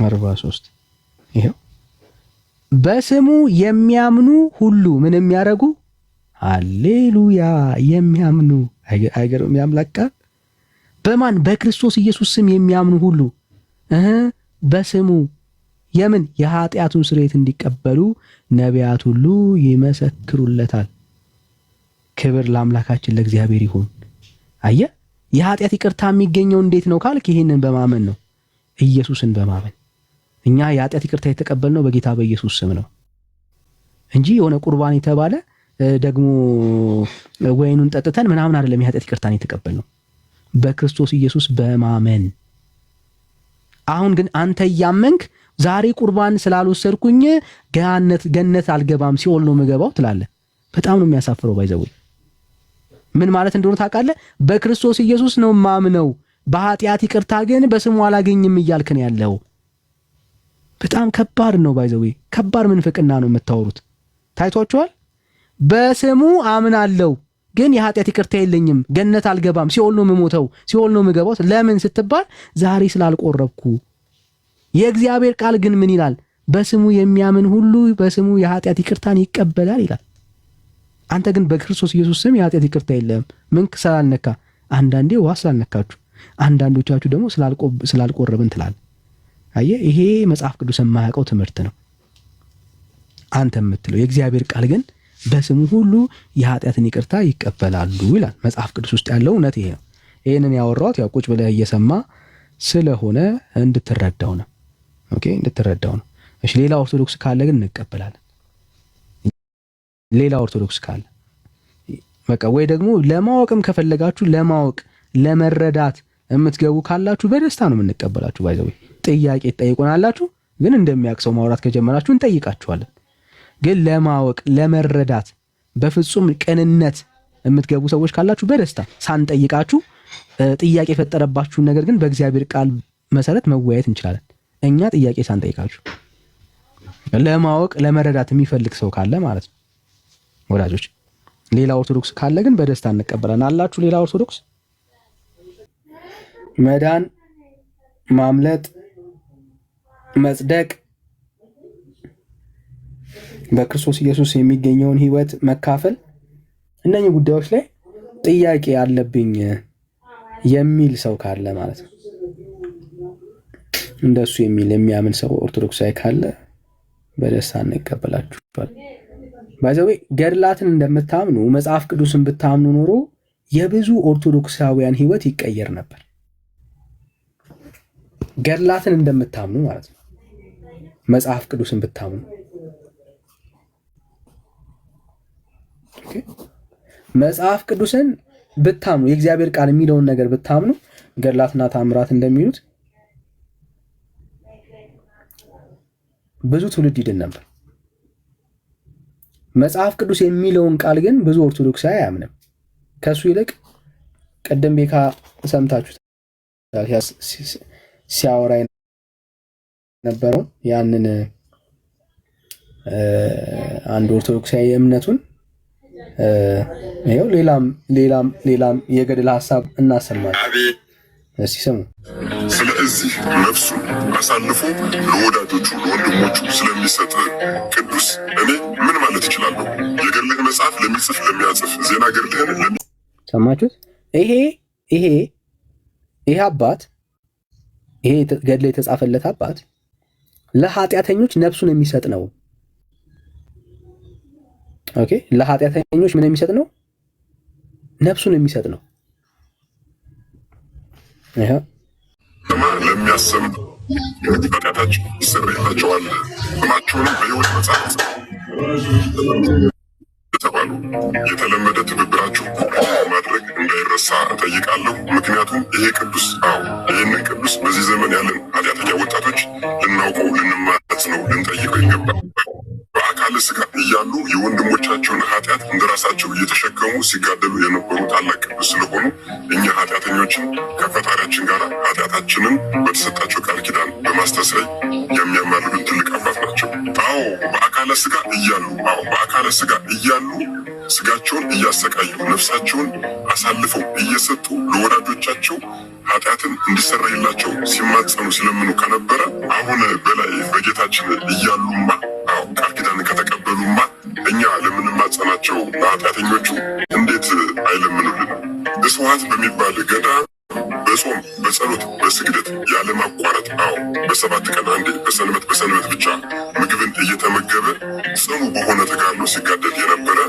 43 ይሄው በስሙ የሚያምኑ ሁሉ ምን የሚያደርጉ? ሃሌሉያ የሚያምኑ። አይገርም? የአምላክ ቃል በማን? በክርስቶስ ኢየሱስ ስም የሚያምኑ ሁሉ በስሙ የምን? የኃጢአቱን ስርየት እንዲቀበሉ ነቢያት ሁሉ ይመሰክሩለታል። ክብር ለአምላካችን ለእግዚአብሔር ይሁን። አየ የኃጢአት ይቅርታ የሚገኘው እንዴት ነው ካልክ ይህንን በማመን ነው። ኢየሱስን በማመን እኛ የኃጢአት ይቅርታ የተቀበልነው በጌታ በኢየሱስ ስም ነው እንጂ የሆነ ቁርባን የተባለ ደግሞ ወይኑን ጠጥተን ምናምን አይደለም። የኃጢአት ይቅርታን የተቀበልነው በክርስቶስ ኢየሱስ በማመን። አሁን ግን አንተ እያመንክ ዛሬ ቁርባን ስላልወሰድኩኝ ገነት አልገባም ሲኦል ነው የምገባው ትላለህ። በጣም ነው የሚያሳፍረው። ባይዘው ምን ማለት እንደሆነ ታውቃለህ? በክርስቶስ ኢየሱስ ነው ማምነው፣ በኃጢአት ይቅርታ ግን በስሙ አላገኝም እያልክ ነው ያለው። በጣም ከባድ ነው። ባይዘው ከባድ ምንፍቅና ነው የምታወሩት። ታይቷችኋል። በስሙ አምናለሁ ግን የኃጢአት ይቅርታ የለኝም፣ ገነት አልገባም፣ ሲኦል ነው የምሞተው፣ ሲኦል ነው የምገባው። ለምን ስትባል ዛሬ ስላልቆረብኩ። የእግዚአብሔር ቃል ግን ምን ይላል? በስሙ የሚያምን ሁሉ በስሙ የኃጢአት ይቅርታን ይቀበላል ይላል። አንተ ግን በክርስቶስ ኢየሱስ ስም የኃጢአት ይቅርታ የለም። ምን ስላልነካ? አንዳንዴ ውሃ ስላልነካችሁ፣ አንዳንዶቻችሁ ደግሞ ስላልቆረብን ትላል። አየህ፣ ይሄ መጽሐፍ ቅዱስ የማያውቀው ትምህርት ነው አንተ የምትለው። የእግዚአብሔር ቃል ግን በስሙ ሁሉ የኃጢአትን ይቅርታ ይቀበላሉ ይላል። መጽሐፍ ቅዱስ ውስጥ ያለው እውነት ይሄ ነው። ይህንን ያወራሁት ያው ቁጭ ብለህ እየሰማ ስለሆነ እንድትረዳው ነው። ኦኬ፣ እንድትረዳው ነው። እሺ፣ ሌላ ኦርቶዶክስ ካለ ግን እንቀበላለን። ሌላ ኦርቶዶክስ ካለ በቃ ወይ ደግሞ ለማወቅም ከፈለጋችሁ ለማወቅ ለመረዳት የምትገቡ ካላችሁ በደስታ ነው የምንቀበላችሁ። ባይዘው ጥያቄ ትጠይቁናላችሁ፣ ግን እንደሚያቅሰው ማውራት ከጀመራችሁ እንጠይቃችኋለን። ግን ለማወቅ ለመረዳት በፍጹም ቅንነት የምትገቡ ሰዎች ካላችሁ በደስታ ሳንጠይቃችሁ ጥያቄ የፈጠረባችሁን ነገር ግን በእግዚአብሔር ቃል መሰረት መወያየት እንችላለን። እኛ ጥያቄ ሳንጠይቃችሁ ለማወቅ ለመረዳት የሚፈልግ ሰው ካለ ማለት ነው ወዳጆች። ሌላ ኦርቶዶክስ ካለ ግን በደስታ እንቀበላለን። አላችሁ ሌላ ኦርቶዶክስ? መዳን፣ ማምለጥ፣ መጽደቅ፣ በክርስቶስ ኢየሱስ የሚገኘውን ሕይወት መካፈል፣ እነኚህ ጉዳዮች ላይ ጥያቄ አለብኝ የሚል ሰው ካለ ማለት ነው። እንደሱ የሚያምን ሰው ኦርቶዶክሳዊ ካለ በደስታ እንቀበላችኋል። ባይዘዌ ገድላትን እንደምታምኑ መጽሐፍ ቅዱስን ብታምኑ ኖሮ የብዙ ኦርቶዶክሳውያን ሕይወት ይቀየር ነበር። ገድላትን እንደምታምኑ ማለት ነው። መጽሐፍ ቅዱስን ብታምኑ መጽሐፍ ቅዱስን ብታምኑ የእግዚአብሔር ቃል የሚለውን ነገር ብታምኑ ገድላትና ታምራት እንደሚሉት ብዙ ትውልድ ይድን ነበር። መጽሐፍ ቅዱስ የሚለውን ቃል ግን ብዙ ኦርቶዶክሳዊ አያምንም። ከሱ ይልቅ ቀደም ቤካ ሰምታችሁ ሲያወራ ነበረው ያንን አንድ ኦርቶዶክሳዊ እምነቱን ይኸው ሌላም የገድል ሐሳብ እናሰማለን። እስቲ ስሙ። ስለዚህ ነፍሱን አሳልፎ ለወዳጆቹ ለወንድሞቹ ስለሚሰጥ ቅዱስ እኔ ምን ማለት እችላለሁ? የገድልህ መጽሐፍ ለሚጽፍ ለሚያጽፍ ዜና ገድልህን ሰማችሁት? ይሄ አባት ይሄ ገድል የተጻፈለት አባት ለኃጢአተኞች ነፍሱን የሚሰጥ ነው። ኦኬ፣ ለኃጢአተኞች ምን የሚሰጥ ነው? ነፍሱን የሚሰጥ ነው። ይሄ ለሚያሰሙ ኃጢአታቸው ይሰረይላቸዋል፣ ስማቸውንም በሕይወት መጽሐፍ የተባሉ የተለመደ ትብብራችሁ ማድረግ እንዳይረሳ እጠይቃለሁ። ምክንያቱም ይሄ ቅዱስ ይህንን ቅዱስ በዚህ ዘመን ያለን ኃጢአተኛ ወጣቶች ልናውቀው፣ ልንማጽነው፣ ልንጠይቀው ይገባል። በአካለ እያሉ የወንድሞቻቸውን ኃጢአት እንደራሳቸው እየተሸከሙ ሲጋደሉ የነበሩ ታላቅ ቅዱስ ስለሆኑ እኛ ኃጢአተኞችን ከፈጣሪያችን ጋር ኃጢአታችንን በተሰጣቸው ቃል ኪዳን በማስተስረይ የሚያማልዱን ትልቅ አባት ናቸው። በአካለ ስጋ እያሉ ስጋቸውን እያሰቃዩ ነፍሳቸውን አሳልፈው እየሰጡ ለወዳጆቻቸው ኃጢአትን እንዲሰረይላቸው ሲማጸኑ ሲለምኑ ከነበረ አሁን በላይ በጌታችን እያሉማ ቃል ኪዳን ከተቀበሉማ እኛ ለምንማጸናቸው ለኃጢአተኞቹ እንዴት አይለምኑልን? እስዋት በሚባል ገዳም በጾም በጸሎት በስግደት ያለማቋረጥ በ7 ቀን አንዴ በሰንበት ብቻ ምግብን እየተመገበ ጽኑ በሆነ ተጋድሎ ሲጋደል የነበረ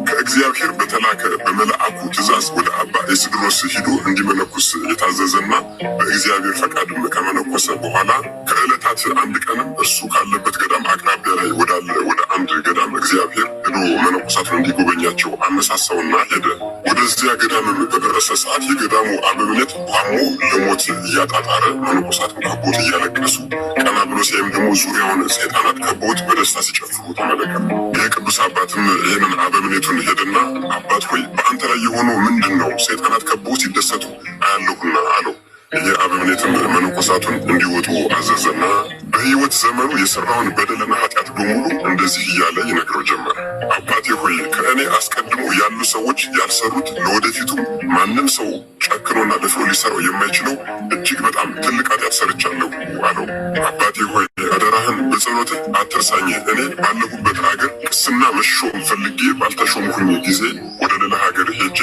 ከእግዚአብሔር በተላከ በመልአኩ ትእዛዝ ወደ አባ ኤስድሮስ ሂዶ እንዲመነኩስ የታዘዘና በእግዚአብሔር ፈቃድም ከመነኮሰ በኋላ ከዕለታት አንድ ቀንም እርሱ ካለበት ገዳም አቅራቢያ ላይ ወዳለ ወደ አንድ ገዳም እግዚአብሔር ሄዶ መነኮሳቱን እንዲጎበኛቸው አነሳሳውና ሄደ። ወደዚያ ገዳምም በደረሰ ሰዓት የገዳሙ አበምኔት ታሞ ለሞት እያጣጣረ መነኮሳቱን ከቦት እያለቀሱ ቀና ብሎ ሲያይም ደግሞ ዙሪያውን ሰይጣናት ከቦት በደስታ ሲጨፍሩ ተመለከተ። ይህ ቅዱስ አባትም ይህንን አበምኔቱን ሄደና አባት ሆይ በአንተ ላይ የሆነው ምንድን ነው? ሰይጣናት ከቦት ሲደሰቱ አያለሁና አለው። ይህ አበምኔትም መነኮሳቱን እንዲወጡ አዘዘና በሕይወት ዘመኑ የሰራውን በደልና ኃጢአት በሙሉ እንደዚህ እያለ ይነግረው ጀመረ። አባቴ ሆይ ከእኔ አስቀድሞ ያሉ ሰዎች ያልሰሩት ለወደፊቱ ማንም ሰው ጨክኖና ደፍሮ ሊሰራው የማይችለው እጅግ በጣም ትልቅ ኃጢአት ሰርቻለሁ አለው። አባቴ ሆይ አደራህን በጸሎትህ አትርሳኝ። እኔ ባለሁበት ሀገር ቅስና መሾም ፈልጌ ባልተሾምኩኝ ጊዜ ወደ ሌላ ሀገር ሄጄ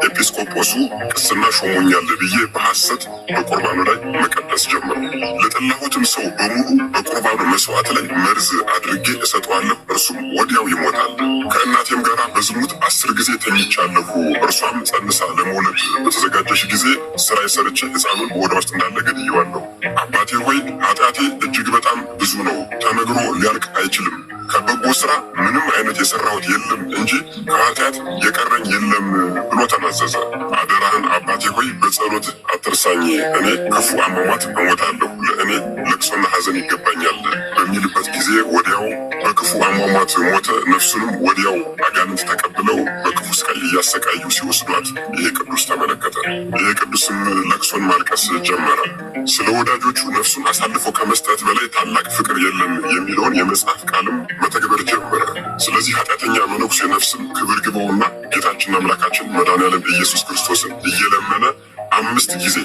ኤጲስቆጶሱ ቅስና ሾሞኛል ብዬ በሐሰት በቁርባኑ ላይ መቀደስ ጀመሩ። ለጠላሁትም ሰው በሙሉ በቁርባኑ መስዋዕት ላይ መርዝ አድርጌ እሰጠዋለሁ፣ እርሱም ወዲያው ይሞታል። ከእናቴም ጋር በዝሙት 10 ጊዜ ተኝቻለሁ። እርሷም ጸንሳ ለመውለድ በተዘጋጀሽ ጊዜ ስራዬ ሰርቼ ሕፃኑን በሆዷ ውስጥ እንዳለ ገድዬዋለሁ። አባቴ ሆይ ኃጢአቴ እጅግ በጣም ብዙ ነው፣ ተነግሮ ሊያልቅ አይችልም። ከበጎ ስራ ምንም አይነት የሰራሁት የለም እንጂ ከኃጢአት የቀረኝ የለም ብሎ ተናዘዘ። አደራህን አባቴ ሆይ በጸሎት አትርሳኝ፣ እኔ ክፉ አሟሟት እሞታለሁ፣ ለእኔ ለቅሶና ሐዘን ይገባኛል በሚልበት ጊዜ ወዲያው በክፉ አሟሟት ሞተ። ነፍሱንም ወዲያው አጋንንት ተቀብለው በክፉ ስቃይ እያሰቃዩ ሲወስዷት ይሄ ቅዱስ ተመለከተ። ይሄ ቅዱስም ለቅሶን ማልቀስ ጀመረ። ስለ ወዳጆቹ ነፍሱን አሳልፎ ከመስጠት በላይ ታላቅ ፍቅር የለም የሚለውን የመጽሐፍ ቃልም መተግበር ጀመረ። ስለዚህ ኃጢአተኛ መነኩሴ ነፍስም ክብር ግባውና ጌታችን አምላካችን መድኃኔዓለም ኢየሱስ ክርስቶስን እየለመነ 5 ጊዜ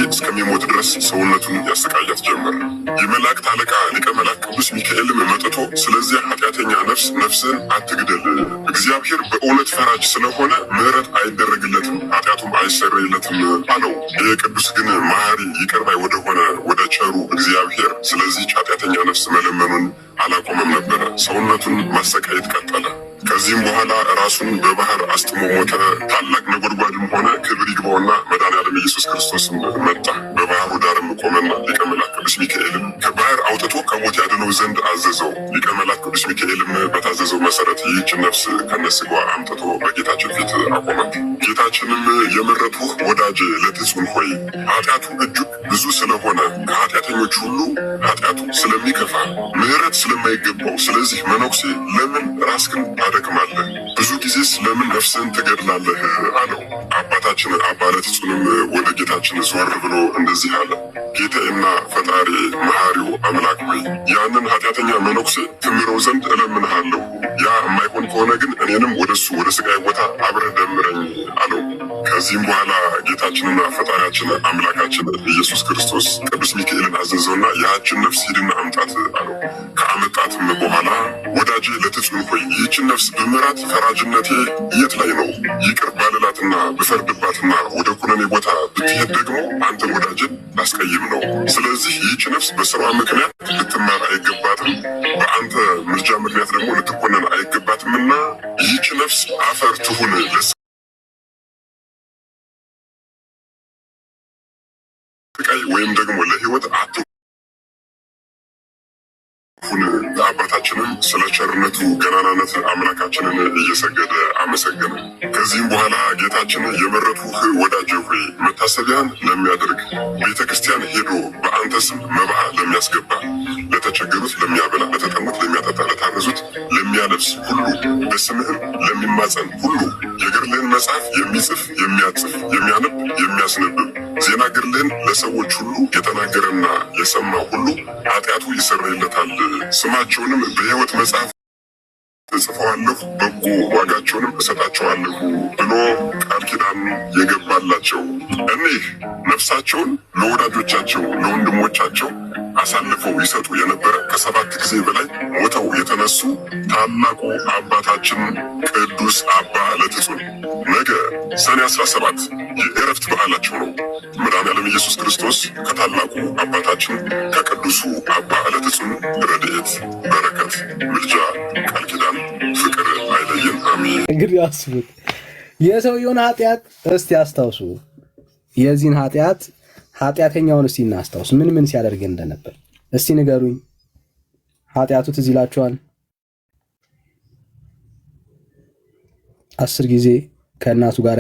እስከሚሞት ድረስ ሰውነቱን ያሰቃያት ጀመረ። የመላእክት አለቃ ሊቀ መላእክት ቅዱስ ሚካኤልም መጥቶ ስለዚያ ኃጢአተኛ ነፍስን አትግደል፣ እግዚአብሔር በእውነት ፈራጅ ስለሆነ ምሕረት አይደረግለትም፣ ኃጢአቱም አይሰረይለትም አለው። ይህ ቅዱስ ግን መሐሪ ይቅር ባይ ወደሆነ ወደ ቸሩ እግዚአብሔር ስለዚህች ኃጢአተኛ ነፍስ መለመኑን አላቆመም ነበረ። ሰውነቱን ማሰቃየት ቀጠለ። ከዚህም በኋላ ራሱን በባህር አስጥሞ ሞተ። ታላቅ ነጎድጓድም ሆነ። ክብር ይግባውና መድኃኔዓለም ኢየሱስ ክርስቶስም መጣ። በባህሩ ዳርም ቆመና ሊቀ መላእክት ቅዱስ ሚካኤልም ከባህር አውጥቶ ከሞት ያድነው ዘንድ አዘዘው። ሊቀ መላእክት ቅዱስ ሚካኤልም በታዘዘው መሰረት ይህች ነፍስ ከነስጋዋ አምጥቶ በጌታችን ፊት አቆማት። ጌታችንም የመረጥሁህ ወዳጅ ለትጹን ሆይ ኃጢአቱ እጅግ ብዙ ስለሆነ ከኃጢአተኞች ሁሉ ኃጢአቱ ስለሚከፋ ምሕረት ስለማይገባው ስለዚህ መነኩሴ ለምን ራስህን ታደክማለህ? ብዙ ጊዜስ ለምን ነፍስህን ትገድላለህ? አለው። አባታችን አባ ለትጹንም ወደ ጌታችን ዞር ብሎ እንደዚህ አለ። ጌታዬና ፈጣሪ መሐሪው አምላክ ሆይ ያንን ኃጢአተኛ መነኩሴ ትምረው ዘንድ እለምንሃለሁ። ያ የማይሆን ከሆነ ግን እኔንም ወደሱ ወደ ስጋይ ቦታ አብረህ ደምረኝ አለው። ከዚህም በኋላ ጌታችንና ፈጣሪያችን አምላካችን ኢየሱስ ክርስቶስ ቅዱስ ሚካኤልን አዘዘውና ያችን ነፍስ ሂድና አምጣት አለው። ከአመጣትም በኋላ ወዳጄ ለትጹን ሆይ ይህችን ነፍስ ብምራት ፈራጅነቴ የት ላይ ነው? ይቅር ባልላትና ብፈርድባትና ወደ ኩነኔ ቦታ ብትሄድ ደግሞ አንተን ወዳጅን ላስቀይም ነው። ስለዚህ ይህች ነፍስ በስራዋ ምክንያት ልትማር አይገባትም፣ በአንተ ምርጃ ምክንያት ደግሞ ልትኮነን አይገባትምና ይህች ነፍስ አፈር ትሁን ለስቃይ ወይም ደግሞ ለሕይወት ለአባታችንም ስለ ቸርነቱ ገናናነት አምላካችንን እየሰገደ አመሰገነ። ከዚህም በኋላ ጌታችን የመረጥሁህ ወዳጄ ሆይ መታሰቢያን ለሚያደርግ ቤተ ክርስቲያን ሄዶ በአንተ ስም መባዓ ለሚያስገባ፣ ለተቸገሩት ለሚያበላ፣ ለተጠሙት ለሚያጠጣ፣ ለታረዙት ለሚያለብስ ሁሉ፣ በስምህም ለሚማጸን ሁሉ የገድልህን መጽሐፍ የሚጽፍ የሚያጽፍ፣ የሚያነብ የሚያስነብብ፣ ዜና ገድልህን ለሰዎች ሁሉ የተናገረና የሰማ ሁሉ ኃጢአቱ ይሰረይለታል። ስማቸውንም በሕይወት መጽሐፍ እጽፈዋለሁ፣ በጎ ዋጋቸውንም እሰጣቸዋለሁ ብሎ ቃል ኪዳን የገባላቸው እኒህ ነፍሳቸውን ለወዳጆቻቸው ለወንድሞቻቸው አሳልፈው ይሰጡ የነበረ ከ7 ጊዜ በላይ ሞተው የተነሱ ታላቁ አባታችን ቅዱስ አባ ለትጹን ነገ ሰኔ 17 የእረፍት በዓላቸው ነው። መድኃኔዓለም ኢየሱስ ክርስቶስ ከታላቁ አባታችን ከቅዱሱ አባ ለትጹን ረድኤት፣ በረከት፣ ምልጃ፣ ቃል ኪዳን፣ ፍቅር አይለየን። አሜን። እንግዲህ አስቡት የሰውየውን ኃጢአት እስቲ አስታውሱ። የዚህን ኃጢአተኛውን እስቲ እናስታውስ። ምን ምን ሲያደርግ እንደነበር እስቲ ንገሩኝ። ኃጢአቱ ትዝ ይላችኋል? 10 ጊዜ ከእናቱ ጋር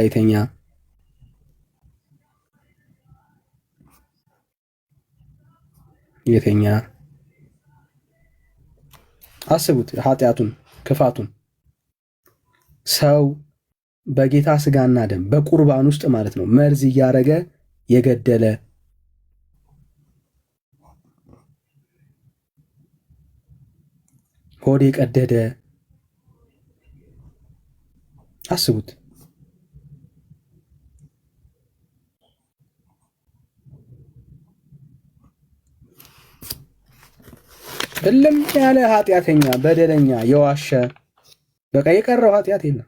የተኛ አስቡት ኃጢአቱን፣ ክፋቱን። ሰው በጌታ ስጋና ደም በቁርባን ውስጥ ማለት ነው መርዝ እያረገ የገደለ፣ ሆድ የቀደደ አስቡት። እልም ያለ ኃጢአተኛ፣ በደለኛ፣ የዋሸ በቃ የቀረው ኃጢአት የለም።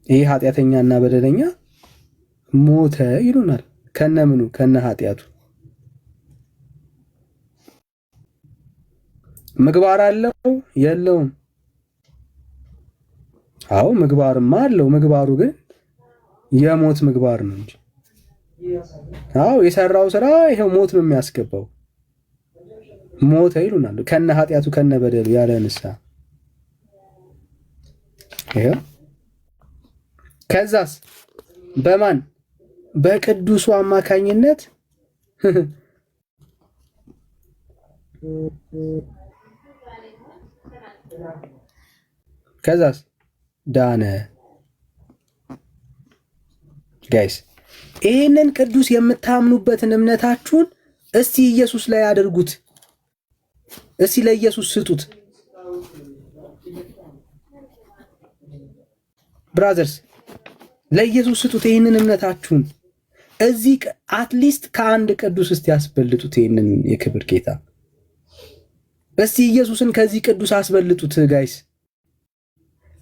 ይህ ኃጢአተኛና በደለኛ ሞተ ይሉናል። ከነምኑ ከነ ኃጢአቱ። ምግባር አለው የለውም? አዎ ምግባርማ አለው። ምግባሩ ግን የሞት ምግባር ነው እንጂ። አዎ የሰራው ስራ ይሄው ሞት ነው የሚያስገባው። ሞተ ይሉናል። ከነ ኃጢአቱ ከነ በደሉ ያለ ንስሐ። ይሄው ከዛስ በማን በቅዱሱ አማካኝነት ከዛስ ዳነ። ጋይስ ይህንን ቅዱስ የምታምኑበትን እምነታችሁን እስቲ ኢየሱስ ላይ አድርጉት። እስቲ ለኢየሱስ ስጡት። ብራዘርስ ለኢየሱስ ስጡት ይህንን እምነታችሁን። እዚህ አትሊስት ከአንድ ቅዱስ እስቲ ያስበልጡት ይህንን የክብር ጌታ። እስቲ ኢየሱስን ከዚህ ቅዱስ አስበልጡት ጋይስ።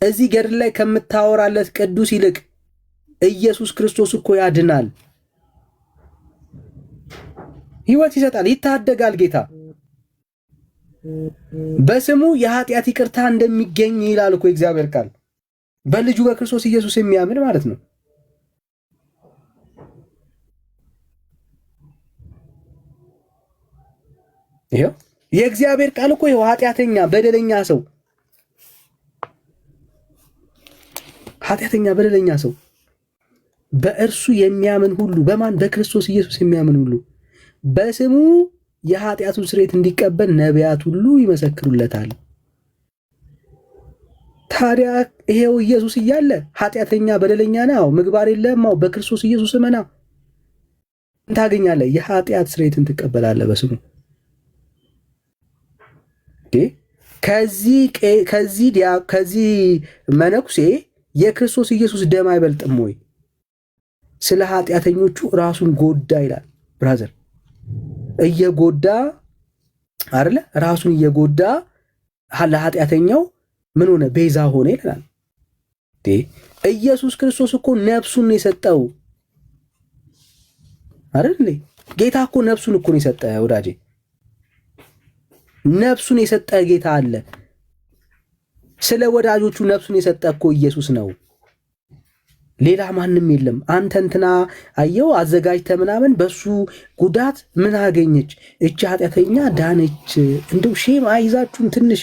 እዚህ ገድል ላይ ከምታወራለት ቅዱስ ይልቅ ኢየሱስ ክርስቶስ እኮ ያድናል፣ ሕይወት ይሰጣል፣ ይታደጋል። ጌታ በስሙ የኃጢአት ይቅርታ እንደሚገኝ ይላል እኮ እግዚአብሔር ቃል። በልጁ በክርስቶስ ኢየሱስ የሚያምን ማለት ነው። ይሄው የእግዚአብሔር ቃል እኮ ይሄው ኃጢአተኛ በደለኛ ሰው በእርሱ የሚያምን ሁሉ በማን በክርስቶስ ኢየሱስ የሚያምን ሁሉ በስሙ የኃጢአቱን ስርየት እንዲቀበል ነቢያት ሁሉ ይመሰክሩለታል። ታዲያ ይሄው ኢየሱስ እያለ ኃጢአተኛ በደለኛ ነው፣ ምግባር የለም፣ በክርስቶስ ኢየሱስ እመና ታገኛለህ፣ የኃጢአት ስርየትን ትቀበላለህ በስሙ። ከዚህ መነኩሴ የክርስቶስ ኢየሱስ ደም አይበልጥም ወይ? ስለ ኃጢአተኞቹ ራሱን ጎዳ ይላል። ብራዘር እየጎዳ አይደለ? ራሱን እየጎዳ ለኃጢአተኛው ምን ሆነ? ቤዛ ሆነ ይላል። ኢየሱስ ክርስቶስ እኮ ነፍሱን የሰጠው አይደል? ጌታ እኮ ነፍሱን እኮ ነው የሰጠ ወዳጄ። ነፍሱን የሰጠ ጌታ አለ። ስለ ወዳጆቹ ነፍሱን የሰጠ እኮ ኢየሱስ ነው። ሌላ ማንም የለም። አንተ እንትና አየው አዘጋጅተ ምናምን በሱ ጉዳት ምን አገኘች እቺ ኃጢአተኛ ዳነች። እንደው ሼም አይዛችሁን ትንሽ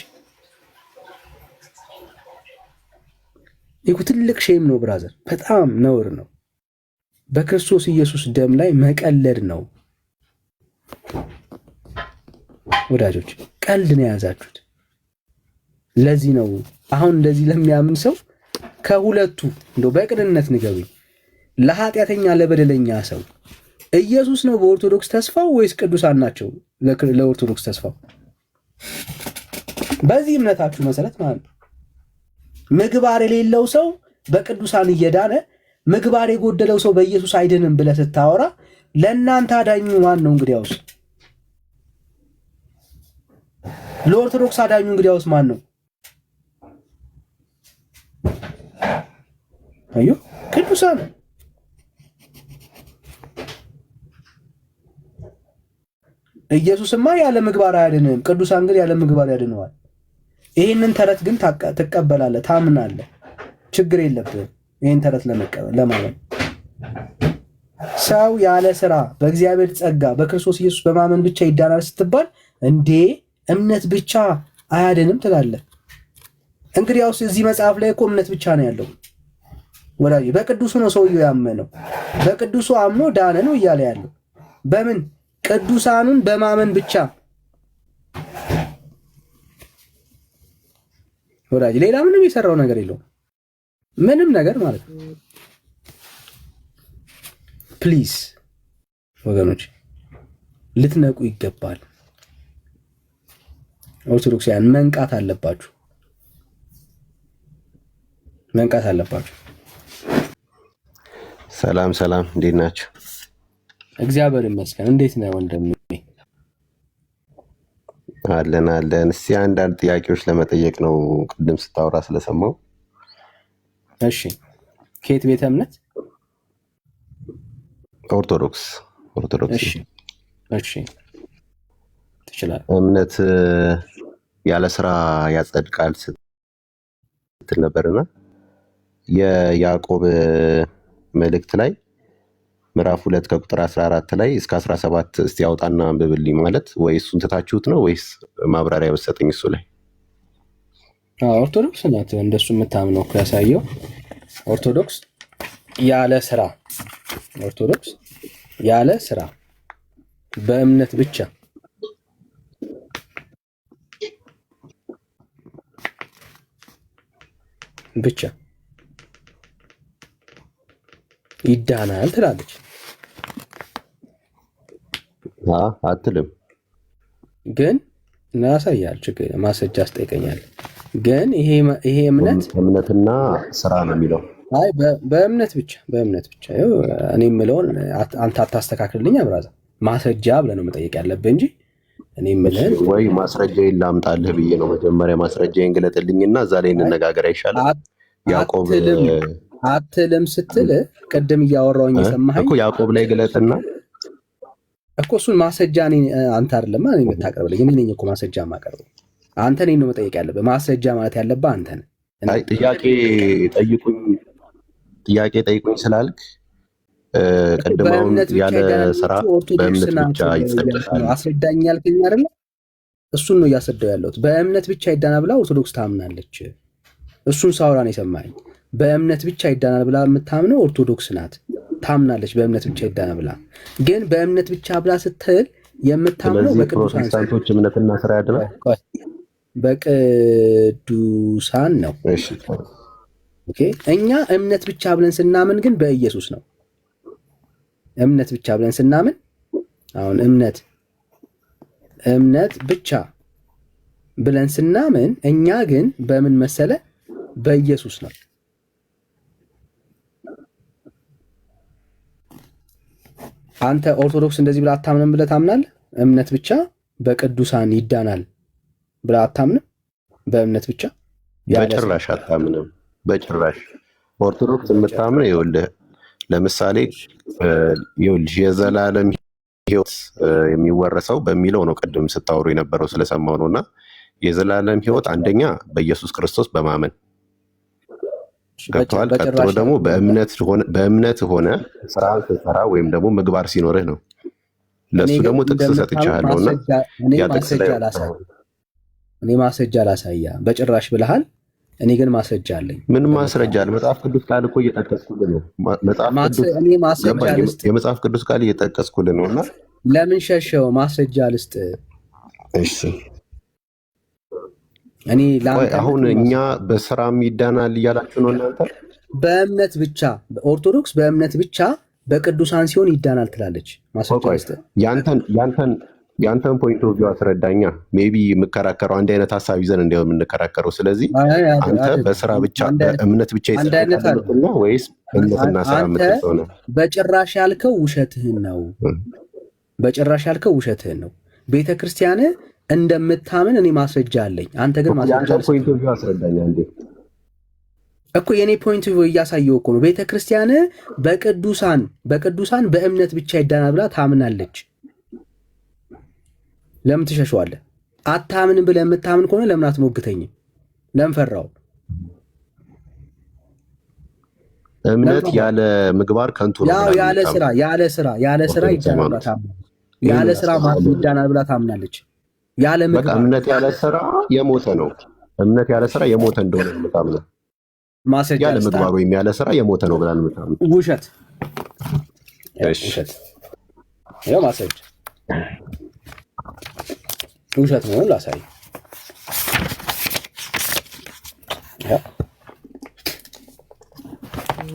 ይኩ ትልቅ ሼም ነው ብራዘር፣ በጣም ነውር ነው። በክርስቶስ ኢየሱስ ደም ላይ መቀለድ ነው ወዳጆች፣ ቀልድ ነው የያዛችሁት። ለዚህ ነው አሁን እንደዚህ ለሚያምን ሰው ከሁለቱ እንደው በቅንነት ንገሩኝ፣ ለኃጢአተኛ ለበደለኛ ሰው ኢየሱስ ነው በኦርቶዶክስ ተስፋው ወይስ ቅዱሳን ናቸው ለኦርቶዶክስ ተስፋው? በዚህ እምነታችሁ መሰረት ማለት ነው። ምግባር የሌለው ሰው በቅዱሳን እየዳነ ምግባር የጎደለው ሰው በኢየሱስ አይድንም ብለህ ስታወራ ለእናንተ አዳኙ ማን ነው? እንግዲያውስ ለኦርቶዶክስ አዳኙ እንግዲያውስ ማን ነው? አዩ ቅዱሳን። ኢየሱስማ ያለ ምግባር አያድንም፣ ቅዱሳን ግን ያለ ምግባር ያድነዋል። ይህንን ተረት ግን ትቀበላለህ፣ ታምናለህ፣ ችግር የለብህም። ይህን ተረት ለማመን ሰው ያለ ስራ በእግዚአብሔር ጸጋ በክርስቶስ ኢየሱስ በማመን ብቻ ይዳናል ስትባል እንዴ እምነት ብቻ አያድንም ትላለህ። እንግዲያውስ እዚህ መጽሐፍ ላይ እኮ እምነት ብቻ ነው ያለው ወዳጅ። በቅዱሱ ነው ሰውየው ያመነው፣ በቅዱሱ አምኖ ዳነ ነው እያለ ያለው። በምን ቅዱሳኑን በማመን ብቻ ወዳጅ። ሌላ ምንም የሰራው ነገር የለውም፣ ምንም ነገር ማለት ነው። ፕሊዝ ወገኖች ልትነቁ ይገባል። ኦርቶዶክሳውያን መንቃት አለባችሁ፣ መንቃት አለባችሁ። ሰላም ሰላም፣ እንዴት ናችሁ? እግዚአብሔር ይመስገን። እንዴት ነው ወንድሜ? አለን አለን። እስቲ አንዳንድ ጥያቄዎች ለመጠየቅ ነው፣ ቅድም ስታወራ ስለሰማው። እሺ፣ ከየት ቤተ እምነት? ኦርቶዶክስ። እሺ እሺ፣ ትችላለህ። እምነት ያለ ስራ ያጸድቃል ስትል ነበርና የያዕቆብ መልእክት ላይ ምዕራፍ 2 ከቁጥር 14 ላይ እስከ 17 እስቲ ያውጣና አንብብልኝ። ማለት ወይ እሱን ትታችሁት ነው ወይስ ማብራሪያ በሰጠኝ እሱ ላይ? ኦርቶዶክስ ናት እንደሱ የምታምነው እኮ ያሳየው። ኦርቶዶክስ ያለ ስራ፣ ኦርቶዶክስ ያለ ስራ በእምነት ብቻ ብቻ ይዳናል ትላለች። አትልም ግን እናሳያል። ችግር ማስረጃ አስጠይቀኛል። ግን ይሄ እምነትና ስራ ነው የሚለው። አይ በእምነት ብቻ እኔ የምለውን አንተ አታስተካክልልኝ አብራዛ። ማስረጃ ብለህ ነው መጠየቅ ያለብህ እንጂ እኔ የምልህን ወይ ማስረጃዬን ላምጣልህ ብዬ ነው። መጀመሪያ ማስረጃዬን ግለጥልኝና እዛ ላይ እንነጋገር አይሻልም? ያዕቆብ አትልም ስትል ቅድም እያወራሁኝ የሰማኸኝ እኮ ያዕቆብ ላይ ግለጥና እኮ እሱን ማስረጃ አንተ አይደለም እኔ የምታቀርብልኝ፣ እኔ ነኝ እኮ ማስረጃ የማቀርበው። አንተ እኔን ነው መጠየቅ ያለብህ። ማስረጃ ማለት ያለብህ አንተ ነህ። አይ ጥያቄ ጠይቁኝ ስላልክ ቅድማውን ያለ ስራ በእምነት ብቻ ይጸድቃል አስረዳኝ ያልከኝ አይደለ? እሱን ነው እያስረዳው ያለሁት። በእምነት ብቻ ይዳናል ብላ ኦርቶዶክስ ታምናለች። እሱን ሳውራ ነው የሰማኸኝ። በእምነት ብቻ ይዳናል ብላ የምታምነው ኦርቶዶክስ ናት፣ ታምናለች በእምነት ብቻ ይዳናል ብላ። ግን በእምነት ብቻ ብላ ስትል የምታምነው በቅዱሳኖች እምነትና ስራ ያድናል፣ በቅዱሳን ነው። ኦኬ፣ እኛ እምነት ብቻ ብለን ስናምን ግን በኢየሱስ ነው። እምነት ብቻ ብለን ስናምን አሁን እምነት ብቻ ብለን ስናምን እኛ ግን በምን መሰለ? በኢየሱስ ነው። አንተ ኦርቶዶክስ እንደዚህ ብላ አታምንም ብለህ ታምናለህ? እምነት ብቻ በቅዱሳን ይዳናል ብላ አታምንም? በእምነት ብቻ በጭራሽ አታምንም። በጭራሽ ኦርቶዶክስ የምታምነው ይኸውልህ፣ ለምሳሌ ይኸውልህ የዘላለም ሕይወት የሚወረሰው በሚለው ነው። ቅድም ስታወሩ የነበረው ስለሰማው ነውና የዘላለም ሕይወት አንደኛ በኢየሱስ ክርስቶስ በማመን ገብተዋል። ቀጥሎ ደግሞ በእምነት ሆነ ስራን ስትሰራ ወይም ደግሞ ምግባር ሲኖርህ ነው። ለእሱ ደግሞ ጥቅስ ሰጥቻለሁ እና እኔ ማስረጃ ላሳያ በጭራሽ ብለሃል። እኔ ግን ማስረጃ አለኝ። ምን ማስረጃ አለ? መጽሐፍ ቅዱስ ቃል እኮ እየጠቀስኩልህ ነው። የመጽሐፍ ቅዱስ ቃል እየጠቀስኩልህ ነው እና ለምን ሸሸው? ማስረጃ ልስጥ። እሺ እኔ አሁን እኛ በስራም ይዳናል እያላችሁ ነው እናንተ። በእምነት ብቻ ኦርቶዶክስ በእምነት ብቻ በቅዱሳን ሲሆን ይዳናል ትላለች። ማስረጃ ልስጥ። ያንተን ፖይንት ኦፍ ቪው አስረዳኛ። ሜይ ቢ የምከራከረው አንድ አይነት ሀሳብ ይዘን እንዲያው የምንከራከረው። ስለዚህ አንተ በስራ ብቻ በእምነት ብቻ ይሰራል ወይስ እምነትና ስራ የምትሰው ነው? በጭራሽ ያልከው ውሸትህን ነው። በጭራሽ ያልከው ውሸትህን ነው። ቤተክርስቲያን እንደምታምን እኔ ማስረጃ አለኝ። አንተ ግን ማስረጃ ፖይንት ኦፍ ቪው አስረዳኛ እንዴ እኮ የኔ ፖይንት ኦፍ ቪው እያሳየው እኮ ነው። ቤተክርስቲያን በቅዱሳን በእምነት ብቻ ይዳናል ብላ ታምናለች። ለምን ትሸሸዋለህ? አታምንም ብለህ የምታምን ከሆነ ለምን አትሞግተኝም? ለምን ፈራው? እምነት ያለ ምግባር ከንቱ ነው። ያለ ስራ ይዳናል ብላ ታምናለች። ያለ ስራ ይዳናል ብላ ታምናለች። ያለ ምግባር እምነት ያለ ስራ የሞተ ነው። እምነት ያለ ስራ የሞተ እንደሆነ ነው የምታምነው። ማስረጃ ያለ ምግባር ወይም ያለ ስራ የሞተ ነው ብላ ነው የምታምነው። ውሸት። ያው ማስረጃ ውሸት ነው ላሳይ።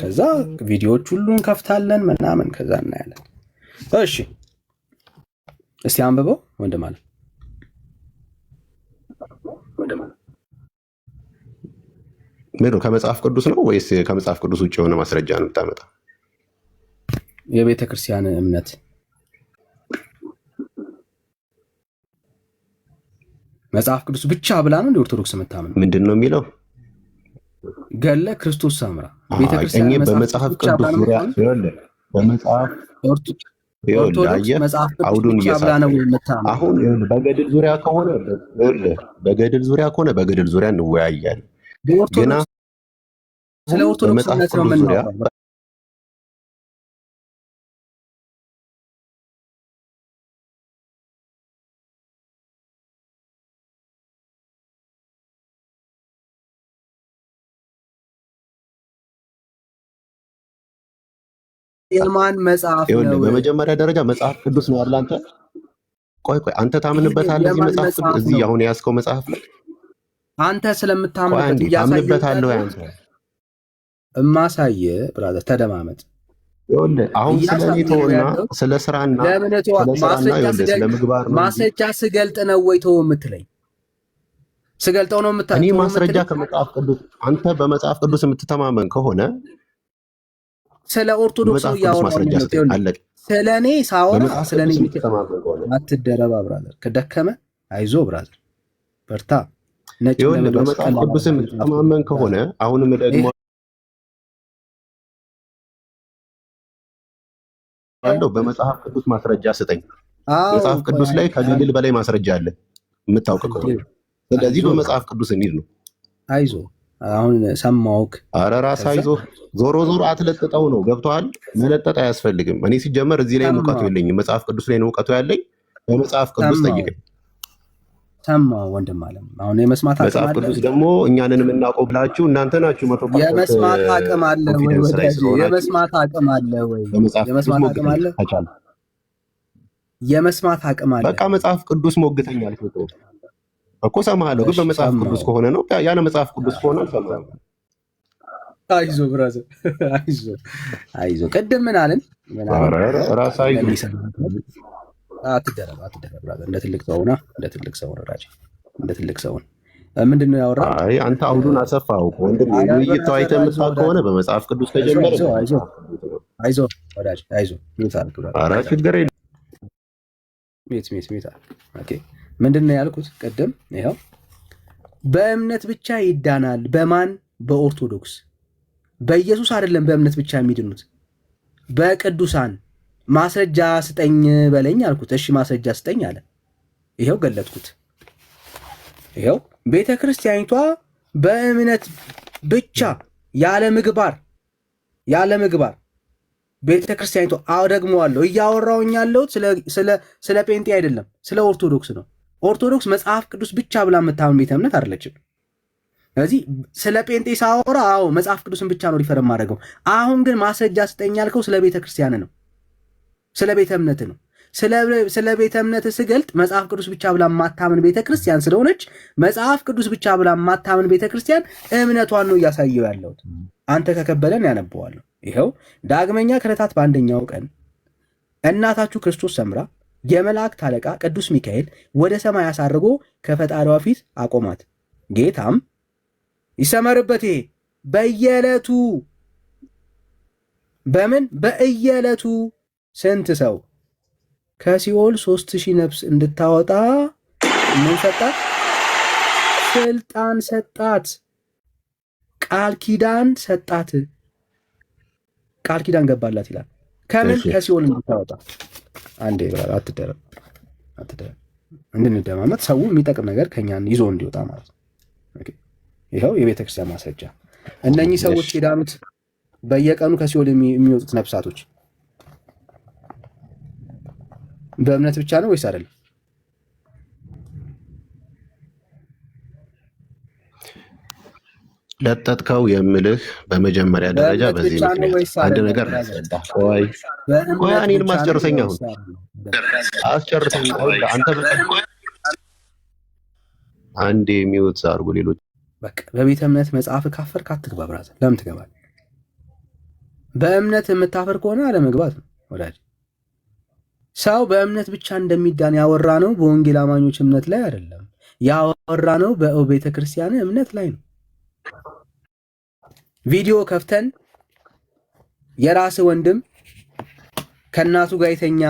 ከዛ ቪዲዮዎች ሁሉ እንከፍታለን ምናምን ከዛ እናያለን። እሺ እስቲ አንብበው ወንድም አለ ምን ከመጽሐፍ ቅዱስ ነው ወይስ ከመጽሐፍ ቅዱስ ውጭ የሆነ ማስረጃ ነው የምታመጣ? የቤተ ክርስቲያን እምነት መጽሐፍ ቅዱስ ብቻ ብላ ነው እንደ ኦርቶዶክስ የምታምነው? ምንድን ነው የሚለው? ገለ ክርስቶስ ሰምራ ቤተክርስቲያን በመጽሐፍ ቅዱስ ዙሪያ አውዱን አሁን በገድል ዙሪያ ከሆነ በገድል ዙሪያ እንወያያለን። ግና ስለ ኦርቶዶክስ እምነት ነው የምናወራው። የማን መጽሐፍ ነው? በመጀመሪያ ደረጃ መጽሐፍ ቅዱስ ነው ያለ። አንተ ቆይ አንተ ታምንበታለህ? እዚህ መጽሐፍ ቅዱስ እዚህ አሁን የያዝከው መጽሐፍ ነው። አንተ ስለምታምንበት ታምንበታለህ ወይ? አንተ እማሳየ ብራዘር ተደማመጥ። አሁን ስለኔ ተወና ስለ ስራና ስለ ምግባር ማስረጃ ስገልጥ ነው ወይ ተው የምትለኝ? ስገልጠው ነው የምታውቀው? እኔ ማስረጃ ከመጽሐፍ ቅዱስ አንተ በመጽሐፍ ቅዱስ የምትተማመን ከሆነ ስለ ኦርቶዶክስ ነው ያወራው። ስለኔ ሳወራ ስለኔ አትደረባ ብራዘር። ከደከመ አይዞ ብራዘር በርታ። ነጭ በመጽሐፍ ቅዱስ የምትተማመን ከሆነ አሁንም ደግሞ አለው በመጽሐፍ ቅዱስ ማስረጃ ስጠኝ። መጽሐፍ ቅዱስ ላይ ከገድል በላይ ማስረጃ አለ የምታውቅ ከሆነ። ስለዚህ በመጽሐፍ ቅዱስ እንሂድ ነው። አይዞ አሁን ሰማውክ። ኧረ ራስ አይዞ። ዞሮ አትለጥጠው ነው። ገብቶሃል? መለጠጥ አያስፈልግም። እኔ ሲጀመር እዚህ ላይ እውቀቱ የለኝም። መጽሐፍ ቅዱስ ላይ ነው እውቀቱ ያለኝ። በመጽሐፍ ቅዱስ ጠይቀኝ። ሰማው ወንድም አለም። አሁን የመስማት አቅም አለ። መጽሐፍ ቅዱስ ደግሞ እኛንን የምናውቀው ብላችሁ እናንተ ናችሁ። 100% የመስማት አቅም አለ ወይ? የመስማት አቅም አለ ወይ? የመስማት አቅም አለ። የመስማት አቅም አለ። በቃ መጽሐፍ ቅዱስ ሞግተኛል እኮ ሰማሃለሁ። ግን በመጽሐፍ ቅዱስ ከሆነ ነው። ያለ መጽሐፍ ቅዱስ ከሆነ አልሰማህም። አይዞ ብራዘር አይዞ። ቅድም ምን አለን? ራስ አይዞ። አትደረብ ብራዘር። እንደ ትልቅ ሰው ሆና እንደ ትልቅ ሰው ወራጅ እንደ ትልቅ ሰው ምንድን ነው ያወራው? አይ አንተ አውዱን አሰፋው ወንድም። ውይይት ተዋይተህ የምታውቅ ከሆነ በመጽሐፍ ቅዱስ ከጀመረ አይዞ ወዳጅ አይዞ። ኧረ ችግር የለም። ኦኬ ምንድን ነው ያልኩት ቅድም? ይኸው በእምነት ብቻ ይዳናል። በማን? በኦርቶዶክስ። በኢየሱስ አይደለም በእምነት ብቻ የሚድኑት፣ በቅዱሳን። ማስረጃ ስጠኝ በለኝ አልኩት። እሺ ማስረጃ ስጠኝ አለ። ይኸው ገለጥኩት። ይኸው ቤተ ክርስቲያኒቷ በእምነት ብቻ ያለ ምግባር ቤተ ክርስቲያኒቱ ደግመዋለሁ፣ እያወራውኝ ያለሁት ስለ ጴንጤ አይደለም፣ ስለ ኦርቶዶክስ ነው። ኦርቶዶክስ መጽሐፍ ቅዱስ ብቻ ብላ የምታምን ቤተ እምነት አይደለችም። ስለዚህ ስለ ጴንጤ ሳወራ መጽሐፍ ቅዱስን ብቻ ነው ሪፈር የማደርገው። አሁን ግን ማስረጃ ስጠኝ ያልከው ስለ ቤተ ክርስቲያን ነው፣ ስለ ቤተ እምነት ነው። ስለ ቤተ እምነት ስገልጥ መጽሐፍ ቅዱስ ብቻ ብላ የማታምን ቤተ ክርስቲያን ስለሆነች መጽሐፍ ቅዱስ ብቻ ብላ የማታምን ቤተ ክርስቲያን እምነቷን ነው እያሳየው ያለሁት። አንተ ከከበደን ያነበዋለሁ። ይኸው ዳግመኛ ከዕለታት በአንደኛው ቀን እናታችሁ ክርስቶስ ሰምራ የመላእክት አለቃ ቅዱስ ሚካኤል ወደ ሰማይ አሳርጎ ከፈጣሪዋ ፊት አቆማት። ጌታም ይሰመርበት በየዕለቱ በየዕለቱ ስንት ሰው ከሲኦል 3000 ነፍስ እንድታወጣ ምን ሰጣት? ስልጣን ሰጣት። ቃል ኪዳን ሰጣት። ቃል ኪዳን ገባላት ይላል። ከምን? ከሲኦል እንድታወጣ። አንዴ አትደረም እንድንደማመጥ ሰው የሚጠቅም ነገር ከኛን ይዞ እንዲወጣ ማለት ነው። ይኸው የቤተ ክርስቲያን ማስረጃ። እነኚህ ሰዎች የዳኑት በየቀኑ ከሲኦል የሚወጡት ነፍሳቶች በእምነት ብቻ ነው ወይስ አይደለም? ለጠጥከው የምልህ በመጀመሪያ ደረጃ በዚህ ምክንያት አንድ ነገር ቆይ እኔን ማስጨርሰኝ። አሁን አስጨርሰኝ። አንተ አንዴ የሚወት አድርጎ ሌሎች በቃ በቤተ እምነት መጽሐፍ ካፈር ካትግባ ብራዘር። ለምን ትገባለህ? በእምነት የምታፈር ከሆነ አለመግባት ነው ወዳጅ። ሰው በእምነት ብቻ እንደሚዳን ያወራ ነው በወንጌል አማኞች እምነት ላይ አይደለም። ያወራ ነው በቤተ ክርስቲያን እምነት ላይ ነው። ቪዲዮ ከፍተን የራስ ወንድም ከእናቱ ጋር የተኛ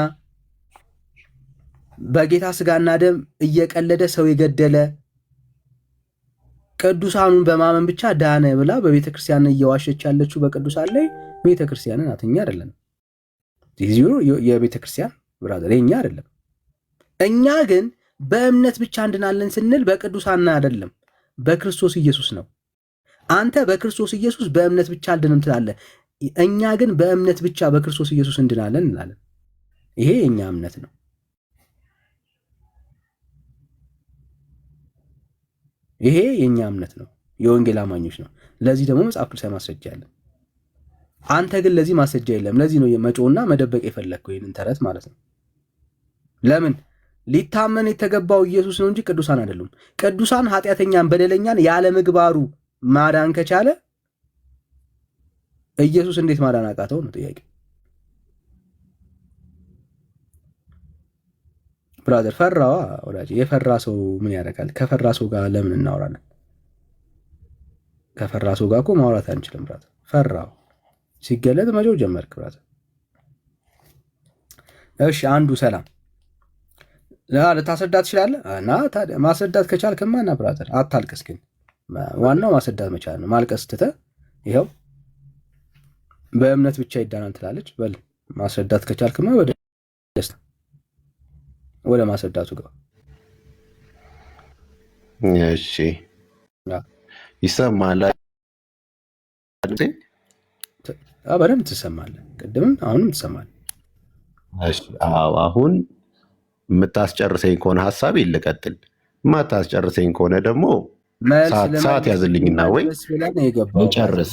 በጌታ ስጋና ደም እየቀለደ ሰው የገደለ ቅዱሳኑን በማመን ብቻ ዳነ ብላ በቤተ ክርስቲያን እየዋሸች ያለችው በቅዱሳን ላይ ቤተ ክርስቲያንን አትኛ አይደለም። ዲዚዮ የቤተ ክርስቲያን ብራዘር እኛ አይደለም። እኛ ግን በእምነት ብቻ እንድናለን ስንል በቅዱሳን አይደለም፣ በክርስቶስ ኢየሱስ ነው። አንተ በክርስቶስ ኢየሱስ በእምነት ብቻ አልድንም ትላለህ። እኛ ግን በእምነት ብቻ በክርስቶስ ኢየሱስ እንድናለን እንላለን። ይሄ የኛ እምነት ነው። ይሄ የኛ እምነት ነው፣ የወንጌል አማኞች ነው። ለዚህ ደግሞ መጽሐፍ ቅዱስ ማስረጃ አለ። አንተ ግን ለዚህ ማስረጃ የለም። ለዚህ ነው የመጮና መደበቅ የፈለግከው ይሄንን ተረት ማለት ነው። ለምን? ሊታመን የተገባው ኢየሱስ ነው እንጂ ቅዱሳን አይደሉም። ቅዱሳን ኃጢአተኛን በደለኛን ያለ ምግባሩ ማዳን ከቻለ ኢየሱስ እንዴት ማዳን አቃተው ነው ጥያቄ። ብራዘር ፈራዋ ወዳጅ። የፈራ ሰው ምን ያደርጋል? ከፈራ ሰው ጋር ለምን እናወራለን? ከፈራ ሰው ጋር እኮ ማውራት አንችልም ብራዘር። ፈራው ሲገለጥ መጆር ጀመርክ ብራዘር። እሺ አንዱ ሰላም ልታስረዳት ትችላለህ? እና ታዲያ ማስረዳት ከቻልክማ እና ብራዘር አታልቅስ። ግን ዋናው ማስረዳት መቻል ነው። ማልቀስ ትተህ ይኸው በእምነት ብቻ ይዳናል ትላለች። በል ማስረዳት ከቻልክማ ወደ ደስታ ወደ ማስረዳቱ ገባ። እሺ ይሰማል። በደምብ ትሰማለህ። ቅድምም አሁንም ትሰማለህ። አሁን የምታስጨርሰኝ ከሆነ ሀሳብ ይልቀጥል፣ የማታስጨርሰኝ ከሆነ ደግሞ ሰዓት ያዝልኝና ወይ ጨርስ።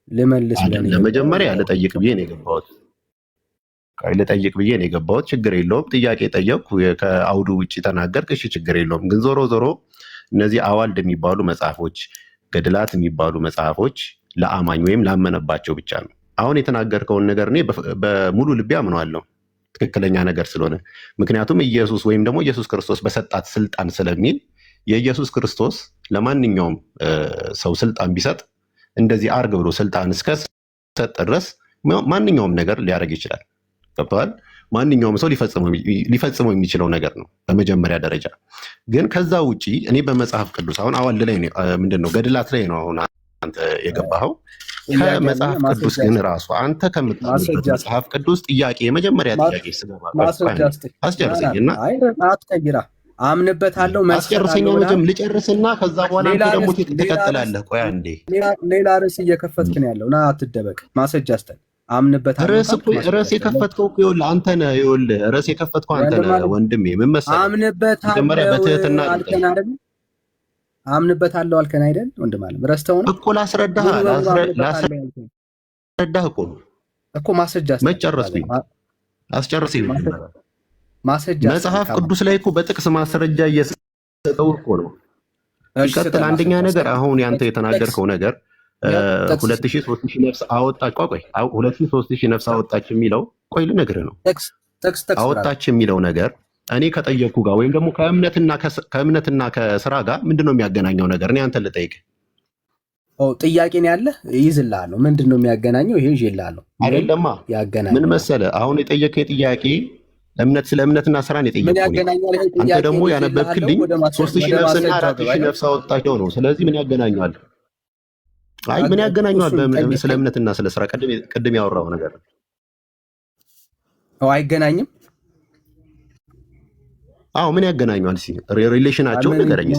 ልመልስ ለመጀመሪያ ልጠይቅ ብዬ ነው የገባሁት። ችግር የለውም። ጥያቄ ጠየቅኩ፣ ከአውዱ ውጭ ተናገርክ። እሺ ችግር የለውም። ግን ዞሮ ዞሮ እነዚህ አዋልድ የሚባሉ መጽሐፎች፣ ገድላት የሚባሉ መጽሐፎች ለአማኝ ወይም ላመነባቸው ብቻ ነው። አሁን የተናገርከውን ነገር እኔ በሙሉ ልቤ አምነዋለሁ፣ ትክክለኛ ነገር ስለሆነ። ምክንያቱም ኢየሱስ ወይም ደግሞ ኢየሱስ ክርስቶስ በሰጣት ስልጣን ስለሚል የኢየሱስ ክርስቶስ ለማንኛውም ሰው ስልጣን ቢሰጥ እንደዚህ አርግ ብሎ ስልጣን እስከሰጠ ድረስ ማንኛውም ነገር ሊያደርግ ይችላል። ገብተዋል። ማንኛውም ሰው ሊፈጽመው የሚችለው ነገር ነው በመጀመሪያ ደረጃ። ግን ከዛ ውጪ እኔ በመጽሐፍ ቅዱስ አሁን አዋልድ ላይ ምንድነው ገድላት ላይ ነው አሁን አንተ የገባኸው። ከመጽሐፍ ቅዱስ ግን ራሱ አንተ ከምታምንበት መጽሐፍ ቅዱስ ጥያቄ የመጀመሪያ ጥያቄ አስጨርሰኝና አምንበታለሁ አስጨርሰኛ መጀም ልጨርስና ከዛ በኋላ አንተ ደግሞ ትቀጥላለህ። ቆይ አንዴ ሌላ ርዕስ እየከፈትክ ነው ያለው። ና አትደበቅ፣ ማስረጃ ስጠን። አምንበታለሁ ርዕስ የከፈትከው እኮ ይኸውልህ አንተ ነህ። ይኸውልህ ርዕስ የከፈትከው አንተ ነህ ወንድሜ። ምን መሰለህ መጀመሪያ በትህትና አምንበታለሁ አልከን አይደል? ወንድም አለም ረስተው ነው እኮ ላስረዳህ እኮ ነው እኮ ማስረጃ መጨረስኩኝ። አስጨርሰኝ ማስረጃ መጽሐፍ ቅዱስ ላይ እኮ በጥቅስ ማስረጃ እየሰጠው እኮ ነው። ይቀጥል። አንደኛ ነገር አሁን ያንተ የተናገርከው ነገር 2000 3000 ነፍስ አወጣች። ቆይ 2000 3000 ነፍስ አወጣች የሚለው ቆይ ልነግርህ ነው። አወጣች የሚለው ነገር እኔ ከጠየቅኩ ጋር ወይም ደግሞ ከእምነትና ከስራ ጋር ምንድነው የሚያገናኘው ነገር? እኔ አንተን ልጠይቅ። ጥያቄ ነው ያለህ፣ ይይዝልሃለሁ። ምንድነው የሚያገናኘው? ይሄ ይይዝልሃለሁ። አይደለማ ምን መሰለህ አሁን የጠየቀኝ ጥያቄ ስለ እምነትና ስራን የጠየቀኝ አንተ ደግሞ ያነበብክልኝ 3000 ነፍስና 4000 ነፍስ አወጣቸው ነው። ስለዚህ ምን ያገናኘዋል? አይ ምን ያገናኘዋል? ስለ እምነትና ስለ ስራ ቅድም ያወራው ነገር አይገናኝም። አዎ ምን ያገናኘዋል? እስኪ ሪሌሽናቸው ንገረኝ።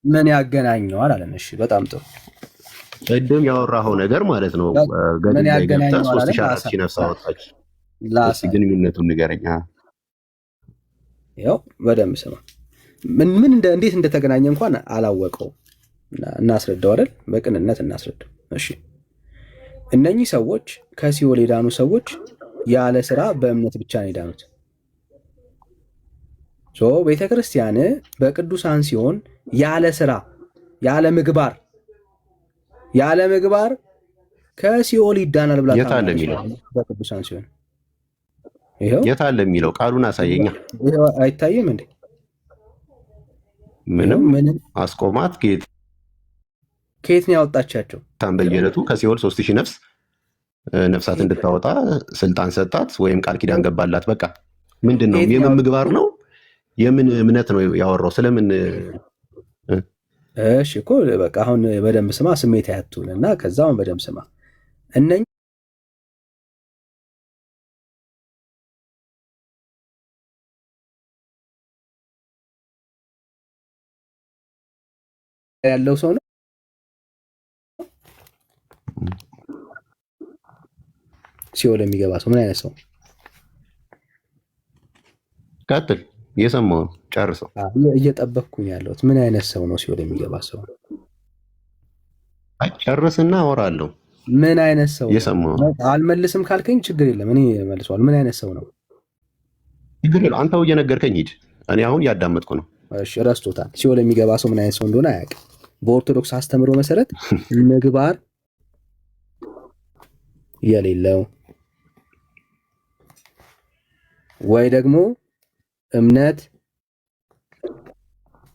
ምን ያገናኘዋል አለን። እሺ በጣም ጥሩ። ቅድም ያወራኸው ነገር ማለት ነው ገድል ላይ ገብተህ 3000 4000 ነፍስ አወጣች። እስኪ ግንኙነቱን ንገረኝ። ያው በደንብ ስማ። እንዴት እንደተገናኘ እንኳን አላወቀው። እናስረዳው አይደል? በቅንነት እናስረዳው። እሺ እነኚህ ሰዎች ከሲኦል የዳኑ ሰዎች ያለ ስራ በእምነት ብቻ ነው የዳኑት። ቤተክርስቲያን በቅዱሳን ሲሆን ያለ ስራ ያለ ምግባር ከሲኦል ይዳናል ብላ የት አለ የሚለው? በቅዱሳን ሲሆን የት አለ የሚለው? ቃሉን አሳየኛ። አይታይም እንዴ? ምንም አስቆማት። ከየት ነው ያወጣቻቸው? በየዕለቱ ከሲኦል 3000 ነፍሳት እንድታወጣ ስልጣን ሰጣት፣ ወይም ቃል ኪዳን ገባላት። በቃ ምንድን ነው? የምን ምግባር ነው? የምን እምነት ነው ያወራው? ስለምን? እሺ እኮ በቃ አሁን በደንብ ስማ፣ ስሜት ያቱን እና ከዛውን በደንብ ስማ። እነኚህ ያለው ሰው ነው ሲኦል የሚገባ ሰው ምን አይነት ሰው? ቀጥል፣ እየሰማሁ ነው። ጨርሰው። እየጠበቅኩኝ ያለሁት ምን አይነት ሰው ነው ሲኦል የሚገባ ሰው? ጨርስና አወራለሁ። ምን አይነት ሰው? እየሰማሁ ነው። አልመልስም ካልከኝ ችግር የለም፣ እኔ መልሰዋል። ምን አይነት ሰው ነው? ችግር የለም፣ አንተው እየነገርከኝ ሂድ። እኔ አሁን እያዳመጥኩ ነው። እሺ ረስቶታል። ሲኦል የሚገባ ሰው ምን አይነት ሰው እንደሆነ አያውቅም። በኦርቶዶክስ አስተምሮ መሰረት ምግባር የሌለው ወይ ደግሞ እምነት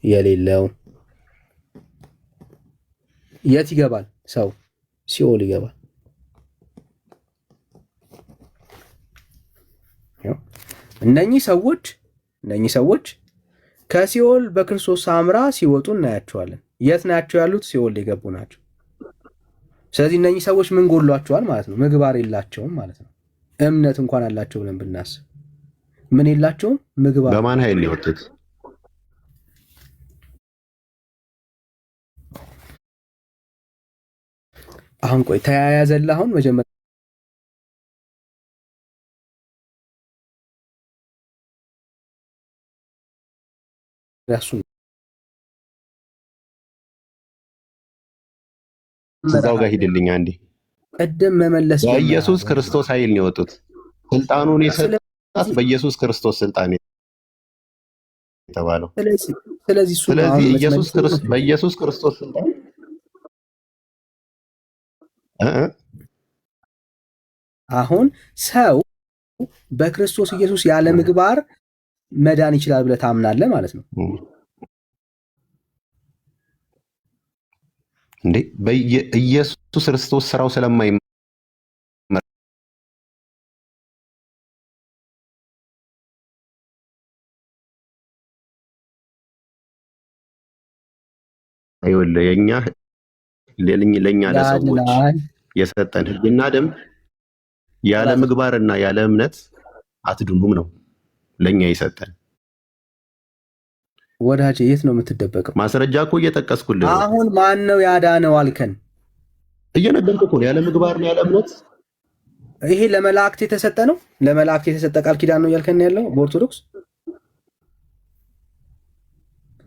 የሌለው የት ይገባል? ሰው ሲኦል ይገባል። እነኚህ ሰዎች ከሲኦል በክርስቶስ ሳምራ ሲወጡ እናያቸዋለን። የት ናቸው ያሉት? ሲኦል የገቡ ናቸው። ስለዚህ እነኚህ ሰዎች ምን ጎሏቸዋል ማለት ነው? ምግባር የላቸውም ማለት ነው። እምነት እንኳን አላቸው ብለን ብናስብ ምን የላቸውም? ምግባር። በማን ኃይል ነው የወጡት? አሁን ቆይ ተያያዘልህ። አሁን መጀመሪያ እሱን እዛው ጋር ሂድልኝ አንዴ። ቀደም መመለስ በኢየሱስ ክርስቶስ ኃይል ነው የወጡት። ስልጣኑን የሰጣት በኢየሱስ ክርስቶስ ስልጣን የተባለው። ስለዚህ በኢየሱስ ክርስቶስ ስልጣን አሁን ሰው በክርስቶስ ኢየሱስ ያለ ምግባር መዳን ይችላል ብለህ ታምናለህ ማለት ነው እንዴ? በኢየሱስ ክርስቶስ ስራው ስለማይመራ ለእኛ ለሰዎች የሰጠን ሕግና ደንብ ያለ ምግባርና ያለ እምነት አትድኑም ነው ለእኛ የሰጠን። ወዳጄ የት ነው የምትደበቀው? ማስረጃ እኮ እየጠቀስኩልህ ነው። አሁን ማን ነው ያዳነው አልከን? እየነገርኩህ እኮ ነው። ያለ ምግባር ነው ያለ እምነት። ይሄ ለመላእክት የተሰጠ ነው። ለመላእክት የተሰጠ ቃል ኪዳን ነው እያልከን ያለው በኦርቶዶክስ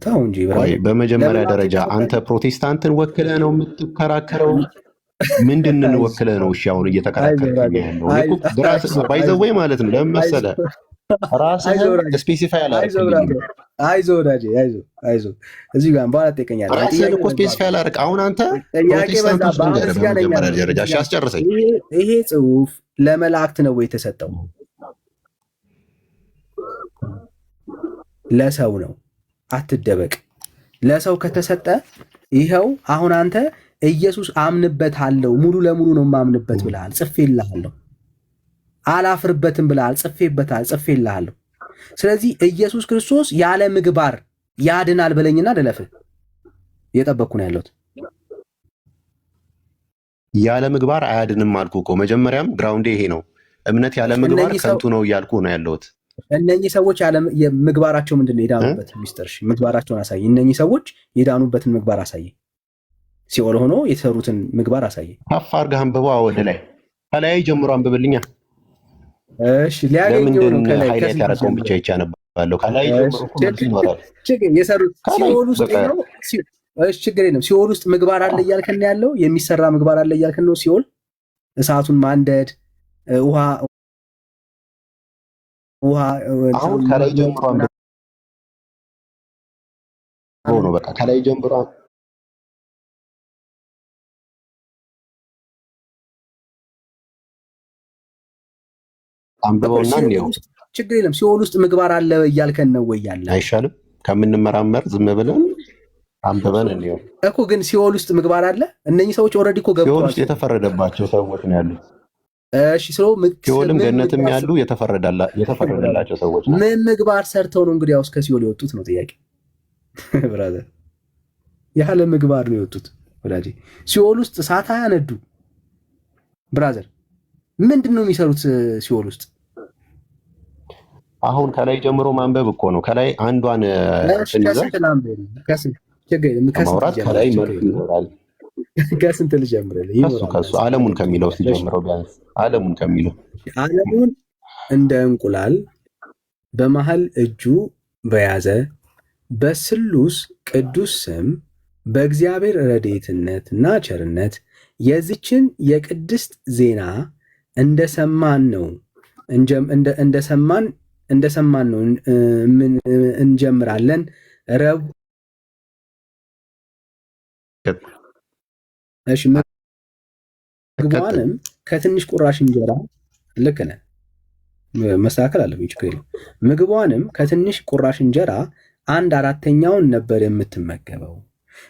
ታው እንጂ። በመጀመሪያ ደረጃ አንተ ፕሮቴስታንትን ወክለህ ነው የምትከራከረው? ምንድንን ወክለህ ነው? እሺ አሁን እየተከራከርክ ያለው ባይዘወይ ማለት ነው። ለምን መሰለህ? ራስህን ስፔሲፋይ አላደረግም። አይዞህ ወዳጄ አይዞህ። እዚህ ጋር በኋላ ትጠይቀኛለህ። ራስህን እኮ ስፔሲፋይ አላደረግም። አሁን አንተ ፕሮቴስታንቶች በመጀመሪያ ደረጃ አስጨርሰኝ። ይሄ ጽሑፍ ለመላእክት ነው የተሰጠው? ለሰው ነው። አትደበቅ። ለሰው ከተሰጠ ይኸው አሁን አንተ ኢየሱስ አምንበታለሁ ሙሉ ለሙሉ ነው የማምንበት ብለሃል። ጽፌልሃለሁ። አላፍርበትም ብለሃል። ጽፌልሃለሁ። ስለዚህ ኢየሱስ ክርስቶስ ያለ ምግባር ያድናል በለኝና ልለፍህ። እየጠበቅኩ ነው ያለሁት። ያለ ምግባር አያድንም አልኩ እኮ። መጀመሪያም ግራውንዴ ይሄ ነው። እምነት ያለ ምግባር ከንቱ ነው እያልኩ ነው ያለሁት። እነኚህ ሰዎች ምግባራቸው ምንድን ነው? የዳኑበት ሚስጥር ምግባራቸውን አሳይ። እነኚህ ሰዎች የዳኑበትን ምግባር አሳይ። ሲኦል ሆኖ የተሰሩትን ምግባር አሳይ። ከፍ አድርገህ አንብበው። ወደ ላይ ከላይ ጀምሮ አንብብልኛ። እሺ ሊያገኘው ነው። ከላይ ሃይላይት ያደረገውን ብቻ ይቻነባለሁ። ከላይ ጀምሮ ይኖራል። የሰሩት ሲኦል ውስጥ ነው። እሺ ችግር የለም። ሲኦል ውስጥ ምግባር አለ እያልከን ያለው የሚሰራ ምግባር አለ እያልከን ነው። ሲኦል እሳቱን ማንደድ፣ ውሃ አሁን ከላይ ጀምሮ ነው። በቃ ከላይ ጀምሮ አንብበውና እንየው። ችግር የለም። ሲኦል ውስጥ ምግባር አለ እያልከን ነው ወይ? ያለ አይሻልም? ከምንመራመር ዝም ብለን አንብበን እንየው እኮ። ግን ሲኦል ውስጥ ምግባር አለ። እነኚህ ሰዎች ኦልሬዲ እኮ ገብተዋል። ሲኦል ውስጥ የተፈረደባቸው ሰዎች ነው ያሉት። እሺ ሲኦልም ገነትም ያሉ የተፈረደላቸው ሰዎች ነው። ምን ምግባር ሰርተው ነው እንግዲህ ያው እስከ ሲኦል የወጡት ነው ጥያቄ። ብራዘር ያለ ምግባር ነው የወጡት ወዳጄ። ሲኦል ውስጥ እሳት አያነዱ ብራዘር። ምንድን ነው የሚሰሩት ሲኦል ውስጥ? አሁን ከላይ ጀምሮ ማንበብ እኮ ነው። ከላይ አንዷን ማውራት ከላይ መልክ ይኖራል። ከስንት ልጀምርልህ? ከሱ ዓለሙን ከሚለው ሲጀምረው ቢያንስ ዓለሙን ከሚለው ዓለሙን እንደ እንቁላል በመሃል እጁ በያዘ በስሉስ ቅዱስ ስም በእግዚአብሔር ረድኤትነትና ቸርነት የዚችን የቅድስት ዜና እንደሰማን ነው እንጀምራለን። ምግቧንም ከትንሽ ቁራሽ እንጀራ ልክ ነህ፣ መስተካከል አለብኝ፣ ችግር የለም። ምግቧንም ከትንሽ ቁራሽ እንጀራ 1/4ኛውን ነበር የምትመገበው።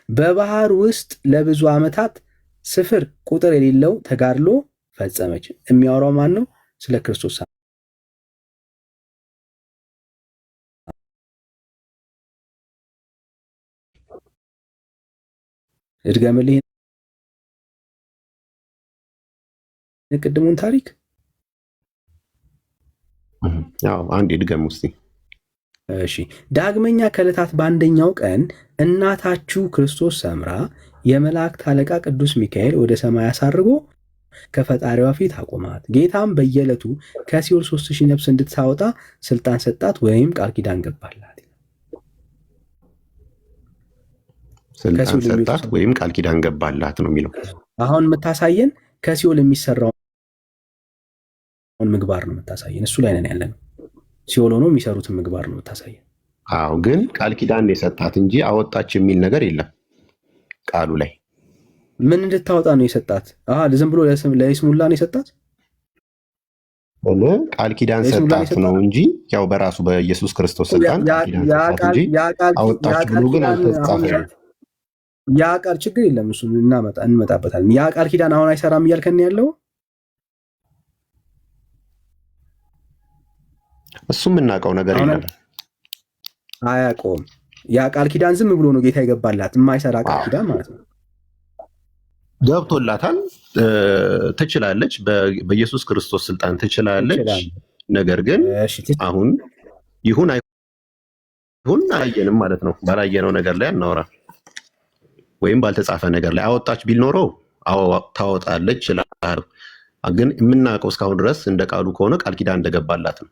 በባህር ውስጥ ለብዙ ዓመታት ስፍር ቁጥር የሌለው ተጋድሎ ፈጸመች። የሚያወራው ማን ነው? ስለ ክርስቶስ። እድገምልህ ቅድሙን ታሪክ። አንድ ድገም ውስጥ። እሺ። ዳግመኛ ከዕለታት በአንደኛው ቀን እናታችሁ ክርስቶስ ሰምራ የመላእክት አለቃ ቅዱስ ሚካኤል ወደ ሰማይ አሳርጎ ከፈጣሪዋ ፊት አቆማት። ጌታም በየዕለቱ ከሲኦል 3000 ነፍስ እንድታወጣ ስልጣን ሰጣት ወይም ቃል ኪዳን ገባላት። ስልጣን ሰጣት ወይም ቃል ኪዳን ገባላት ነው የሚለው። አሁን የምታሳየን ከሲኦል የሚሰራውን ምግባር ነው የምታሳየን። እሱ ላይ ነን ያለነው። ሲኦል ሆኖ የሚሰሩትን ምግባር ነው የምታሳየን። አዎ፣ ግን ቃል ኪዳን የሰጣት እንጂ አወጣች የሚል ነገር የለም ቃሉ ላይ። ምን እንድታወጣ ነው የሰጣት? ዝም ብሎ ለይስሙላ ነው የሰጣት? ቃል ኪዳን ሰጣት ነው እንጂ ያው በራሱ በኢየሱስ ክርስቶስ ስልጣን ቃል ኪዳን ሰጣት እንጂ አወጣች ብሎ ግን አልተጻፈም። ያ ቃል ችግር የለም፣ እሱ እንመጣበታለን። ያ ቃል ኪዳን አሁን አይሰራም እያልከን ያለው እሱ የምናውቀው ነገር የለም። አያውቀውም። ያ ቃል ኪዳን ዝም ብሎ ነው ጌታ ይገባላት፣ የማይሰራ ቃል ኪዳን ማለት ነው። ገብቶላታል፣ ትችላለች፣ በኢየሱስ ክርስቶስ ስልጣን ትችላለች። ነገር ግን አሁን ይሁን ይሁን አላየንም ማለት ነው። ባላየነው ነገር ላይ አናወራ ወይም ባልተጻፈ ነገር ላይ አወጣች ቢል ኖሮ አዎ ታወጣለች ይችላል። ግን የምናውቀው እስካሁን ድረስ እንደ ቃሉ ከሆነ ቃል ኪዳን እንደገባላት ነው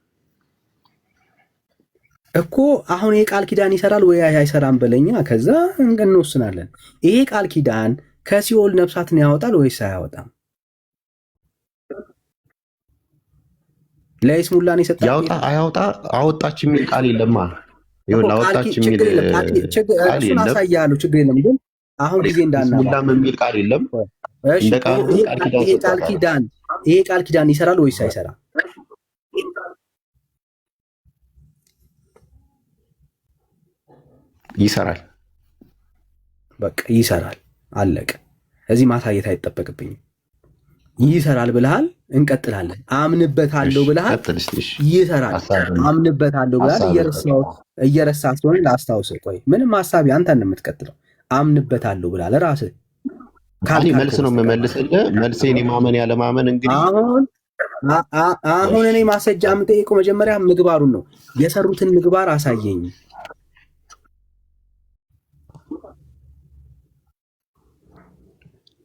እኮ። አሁን ይሄ ቃል ኪዳን ይሰራል ወይ አይሰራም በለኛ፣ ከዛ እንወስናለን። ይሄ ቃል ኪዳን ከሲኦል ነፍሳትን ያወጣል ወይስ አያወጣም? ለይስሙላን ይሰጣል። ያውጣ አያውጣ አወጣች የሚል ቃል የለማ። ይሁን አወጣች የሚል ቃል የለም። አሳያለሁ፣ ችግር የለም። ግን አሁን ጊዜ እንዳናባም የሚል ቃል የለም። እንደ ቃሉ ይሄ ቃል ኪዳን ይሰራል ወይስ አይሰራም? ይሰራል። በቃ ይሰራል፣ አለቀ። እዚህ ማሳየት አይጠበቅብኝም። ይሰራል ብለሃል፣ እንቀጥላለን። አምንበታለሁ ብለሃል፣ ይሰራል። አምንበታለሁ ብለሃል፣ እየረሳህ ስለሆነ ላስታውስህ። ቆይ ምንም ሀሳቢ አንተን ነው የምትቀጥለው። አምንበታለሁ ብለሃል ራስህ። መልስ ነው የምመልስልህ። መልሴን የማመን ያለማመን እንግዲህ አሁን እኔ ማስረጃ የምጠይቀው መጀመሪያ ምግባሩን ነው። የሰሩትን ምግባር አሳየኝ።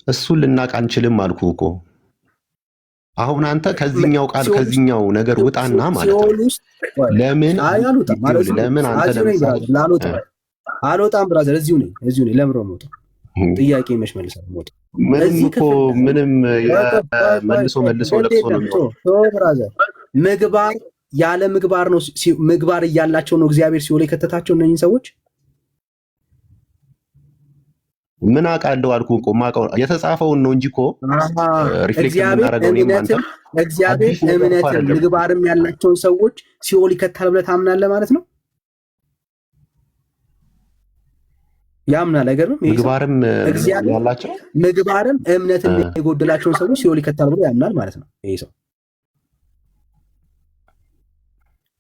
እሱን ልናቅ አንችልም አልኩ እኮ። አሁን አንተ ከዚህኛው ቃል ከዚህኛው ነገር ውጣና ማለት ነው። ለምን አንተ አልወጣም ብራዘር፣ እዚሁ ነኝ። ለምን ነው የምወጣው? ጥያቄ መች መልሰህ የምወጣው? ምንም መልሶ ለቅሶ ነው የሚሆነው ብራዘር። ምግባር ያለ ምግባር ነው። ምግባር እያላቸው ነው እግዚአብሔር ሲኦል የከተታቸው እነኝህ ሰዎች። ምን አውቃለሁ አልኩህ እኮ። የማውቀው የተጻፈውን ነው እንጂ እኮ ሪፍሌክት የምናደርገው እኔም አንተም። እግዚአብሔር እምነትም ምግባርም ያላቸውን ሰዎች ሲኦል ይከታል ብለህ ታምናለህ ማለት ነው? ያምናል አይገርም? ምግባርም ያላቸው ምግባርም እምነትም የጎደላቸውን ሰዎች ሲኦል ይከታል ብሎ ያምናል ማለት ነው ይሄ ሰው።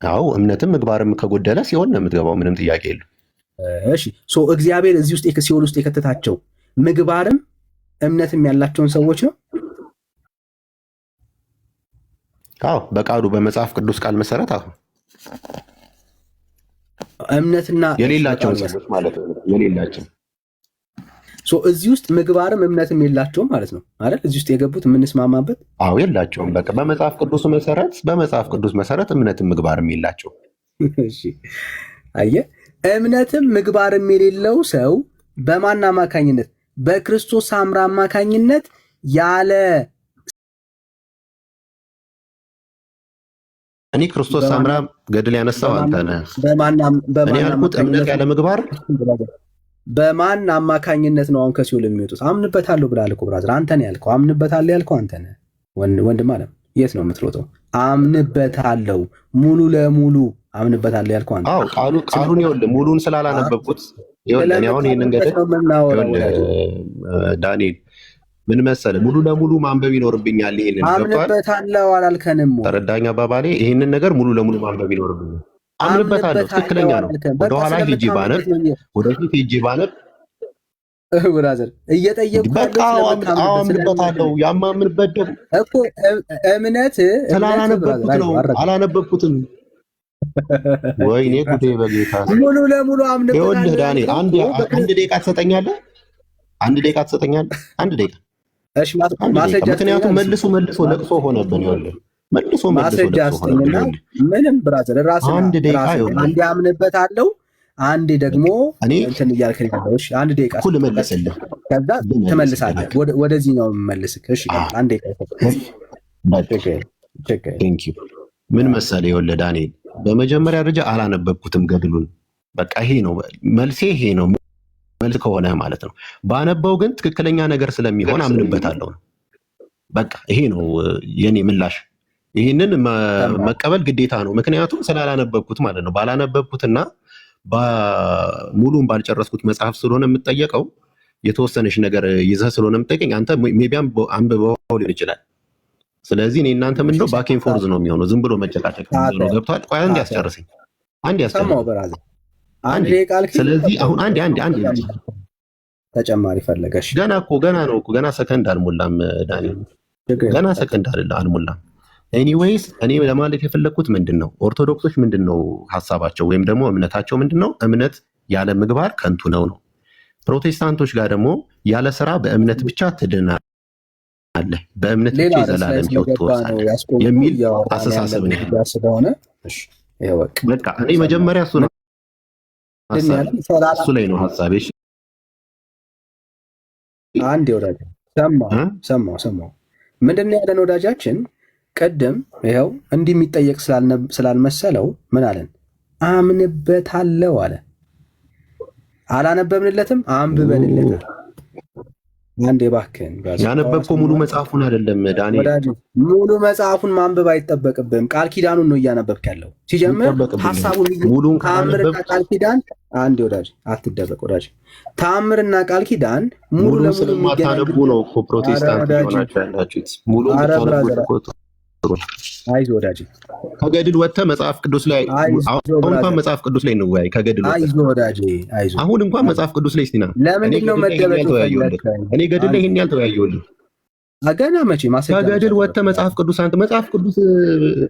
አዎ እምነትም ምግባርም ከጎደለ ሲኦል ነው የምትገባው። ምንም ጥያቄ የለም። እሺ እግዚአብሔር እዚህ ውስጥ ሲኦል ውስጥ የከተታቸው ምግባርም እምነትም ያላቸውን ሰዎች ነው። አዎ በቃሉ በመጽሐፍ ቅዱስ ቃል መሰረት አሁን እምነትና የሌላቸውን ሰዎች ማለት ነው። የሌላቸው እዚህ ውስጥ ምግባርም እምነትም የላቸውም ማለት ነው አይደል? እዚህ ውስጥ የገቡት የምንስማማበት። አዎ የላቸውም። በቃ በመጽሐፍ ቅዱስ መሰረት እምነትም ምግባርም የላቸው። እሺ አየህ፣ እምነትም ምግባርም የሌለው ሰው በማን አማካኝነት? በክርስቶስ ሳምራ አማካኝነት ያለ እኔ ክርስቶስ ሳምራ ገድል ያነሳው አንተ ነህ። እኔ ያልኩት እምነት ያለ ምግባር በማን አማካኝነት ነው አሁን ከሲኦል የሚወጡት? አምንበታለሁ ብለሃል እኮ ብራዘር። አንተ ነህ ያልከው። አምንበታለሁ ያልከው አንተ ነህ ወንድም አለም። የት ነው የምትሮጠው? አምንበታለሁ ሙሉ ለሙሉ አምንበታለሁ ያልከው አንተ። አዎ ቃሉን ይኸውልህ፣ ሙሉን ስላላነበብኩት ይኸውልህ፣ እኔ አሁን ይሄንን ገድል ዳንኤል ምን መሰለህ፣ ሙሉ ለሙሉ ማንበብ ይኖርብኛል። ይሄንን አምንበታለሁ አላልከንም? ተረዳኝ አባባሌ። ይሄንን ነገር ሙሉ ለሙሉ ማንበብ ይኖርብኛል። አምንበታለሁ፣ ትክክለኛ ነው። ወደኋላ ሄጄ ባነብ፣ ወደፊት ሄጄ ባነብ ብራዘር እየጠየቅኩ በቃ አምንበታለሁ። ያማምንበት ደግሞ እኮ እምነት ስላላነበብኩት ነው። አላነበብኩትም። ወይኔ ጉዴ በጌታ ሙሉ ለሙሉ አምንበታለሁ። ይኸውልህ ዳንኤል አንድ ደቂቃ ትሰጠኛለህ? አንድ ደቂቃ እሺ ማስረጃ። ምክንያቱም መልሶ ለቅሶ ሆነብን። ይኸውልህ መልሶ ማስረጃ አስተኝና ምንም ብራዘር ራስህ አንዴ አምንበታለሁ፣ አንዴ ደግሞ እንትን እያልክ ያለው። እሺ አንድ ደቂቃ እኩል መልስልህ፣ ከዛ ትመልሳለህ ወደዚህኛው መልስክ። እሺ አንዴ ቴንክ ዩ። ምን መሰለህ ይኸውልህ ዳንኤል፣ በመጀመሪያ ደረጃ አላነበብኩትም ገድሉን። በቃ ይሄ ነው መልሴ፣ ይሄ ነው መልስ ከሆነ ማለት ነው። ባነበው ግን ትክክለኛ ነገር ስለሚሆን አምንበታለሁ ነው። በቃ ይሄ ነው የኔ ምላሽ። ይህንን መቀበል ግዴታ ነው፣ ምክንያቱም ስላላነበብኩት ማለት ነው። ባላነበብኩትና ሙሉን ባልጨረስኩት መጽሐፍ ስለሆነ የምጠየቀው፣ የተወሰነች ነገር ይዘህ ስለሆነ የምጠይቀኝ፣ አንተ ሜቢያም አንብበው ሊሆን ይችላል። ስለዚህ እኔ እናንተ ምንድነው ባኬን ፎርዝ ነው የሚሆነው፣ ዝም ብሎ መጨቃጨቅ ነው። ገብቶሃል? ቆይ አንድ ያስጨርሰኝ። ስለዚህ አሁን አንድ ተጨማሪ ፈለገሽ? ገና ነው እኮ ገና ሰከንድ አልሞላም ዳንኤል፣ ገና ሰከንድ አልሞላም። ኤኒዌይስ እኔ ለማለት የፈለግኩት ምንድን ነው፣ ኦርቶዶክሶች ምንድን ነው ሀሳባቸው ወይም ደግሞ እምነታቸው ምንድን ነው? እምነት ያለ ምግባር ከንቱ ነው ነው። ፕሮቴስታንቶች ጋር ደግሞ ያለ ስራ በእምነት ብቻ ትድናለህ፣ በእምነት ብቻ የዘላለም ሕይወት ትወርሳለህ የሚል አስተሳሰብ ነው ያለው። በቃ እኔ መጀመሪያ እሱ ላይ ነው ሀሳቤ። አንድ ወዳጅ ሰማው ምንድን ነው ያለን ወዳጃችን ቅድም ይኸው እንዲህ የሚጠየቅ ስላልመሰለው ምን አለን? አምንበታለሁ አለ። አላነበብንለትም፣ አንብበንለታል። አንድ የባክህን ያነበብከው ሙሉ መጽሐፉን አይደለም ዳንኤል፣ ሙሉ መጽሐፉን ማንበብ አይጠበቅብህም። ቃል ኪዳኑን ነው እያነበብክ ያለው። ሲጀምር ሀሳቡን ተአምርና ቃል ኪዳን አንድ ወዳጅ አትደበቅ ወዳጅ፣ ተአምርና ቃል ኪዳን ሙሉ ለሙሉ የማታነቡ ነው እኮ ፕሮቴስታንት ሆናችሁ ያላችሁት። ሙሉ አይዞህ ወዳጅ፣ ከገድል ወጥተህ መጽሐፍ ቅዱስ ላይ አሁን እንኳን መጽሐፍ ቅዱስ ላይ እንወያይ። ከገድል አይዞህ ወዳጅ፣ አይዞህ አሁን እንኳን መጽሐፍ ቅዱስ ላይ እስቲና ለምንድን ነው መደበቅ? እኔ ገድል ላይ ይሄን ያልተወያየሁልህ ገና መቼ ማሰብ ከገድል ወጥተህ መጽሐፍ ቅዱስ አንተ መጽሐፍ ቅዱስ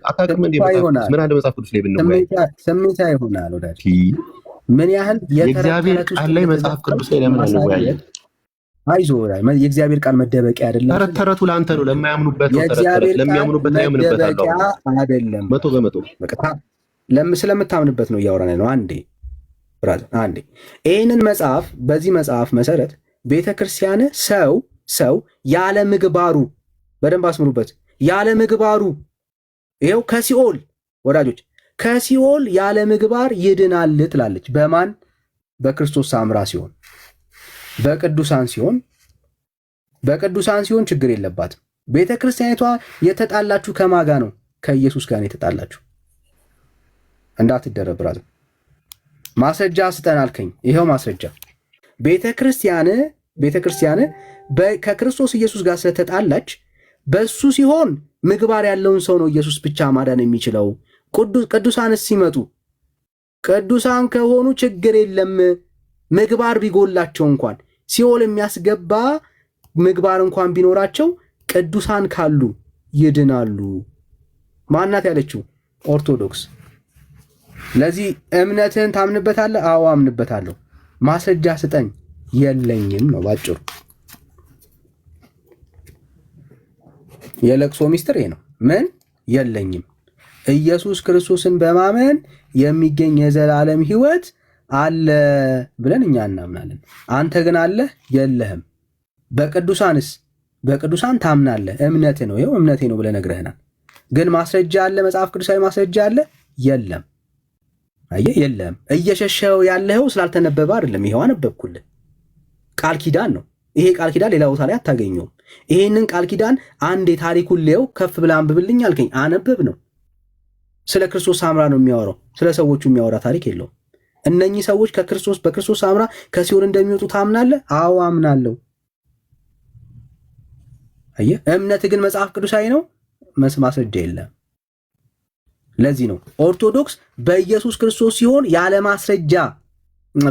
አታውቅም እንዴ? ምን አለ መጽሐፍ ቅዱስ ላይ ብንወያይ ስሜታ ይሆናል ወዳጅ። ምን ያህል የእግዚአብሔር ቃል ላይ መጽሐፍ ቅዱስ ላይ ለምን አንወያይም? አይዞህ የእግዚአብሔር ቃል መደበቂያ አይደለም። ተረቱ ለአንተ ነው፣ ለማያምኑበት ነው። ተረት ለሚያምኑበት ነው ያምኑበታል አይደለም። 100% ስለምታምንበት ነው እያወራን ነው። አንዴ ይህንን መጽሐፍ በዚህ መጽሐፍ መሰረት ቤተክርስቲያን ሰው ያለ ምግባሩ፣ በደንብ አስምሩበት፣ ያለ ምግባሩ ይኸው ከሲኦል ወዳጆች፣ ከሲኦል ያለ ምግባር ይድናል ትላለች። በማን? በክርስቶስ ሳምራ ሲሆን በቅዱሳን ሲሆን ችግር የለባትም። ቤተ ክርስቲያኒቷ የተጣላችሁ ከማጋ ነው? ከኢየሱስ ጋር የተጣላችሁ። እንዳትደረብራት። ማስረጃ ስጠን አልከኝ። ይኸው ማስረጃ። ቤተ ክርስቲያን ከክርስቶስ ኢየሱስ ጋር ስለተጣላች በሱ ሲሆን ምግባር ያለውን ሰው ነው ኢየሱስ ብቻ ማዳን የሚችለው። ቅዱሳንስ ሲመጡ ቅዱሳን ከሆኑ ችግር የለም። ምግባር ቢጎላቸው እንኳን ሲኦል የሚያስገባ ምግባር እንኳን ቢኖራቸው ቅዱሳን ካሉ ይድናሉ። ማናት ያለችው? ኦርቶዶክስ። ለዚህ እምነትህን ታምንበታለህ? አዎ አምንበታለሁ። ማስረጃ ስጠኝ። የለኝም ነው ባጭሩ። የለቅሶ ሚስጥር ይሄ ነው። ምን? የለኝም። ኢየሱስ ክርስቶስን በማመን የሚገኝ የዘላለም ሕይወት አለ ብለን እኛ እናምናለን። አንተ ግን አለህ? የለህም። በቅዱሳን ታምናለህ። እምነትህ ነው፣ ይኸው እምነቴ ነው ብለህ ነግረህናል። ግን ማስረጃ አለ? መጽሐፍ ቅዱሳዊ ማስረጃ አለ? የለም። አየህ፣ የለም። እየሸሸው ያለኸው ስላልተነበበ አይደለም። ይኸው አነበብኩልህ። ቃል ኪዳን ነው ይሄ። ቃል ኪዳን ሌላ ቦታ ላይ አታገኘውም። ይሄንን ቃል ኪዳን አንድ የታሪኩን ሌው ከፍ ብለህ አንብብልኝ አልከኝ፣ አነብብ ነው። ስለ ክርስቶስ ሳምራ ነው የሚያወራው፣ ስለ ሰዎቹ የሚያወራ ታሪክ የለውም። እነኚህ ሰዎች በክርስቶስ ሳምራ ከሲኦል እንደሚወጡ ታምናለህ? አዎ አምናለሁ። አየህ፣ እምነት ግን መጽሐፍ ቅዱሳዊ ነው፣ ማስረጃ የለም። ለዚህ ነው ኦርቶዶክስ በኢየሱስ ክርስቶስ ሲሆን ያለ ማስረጃ፣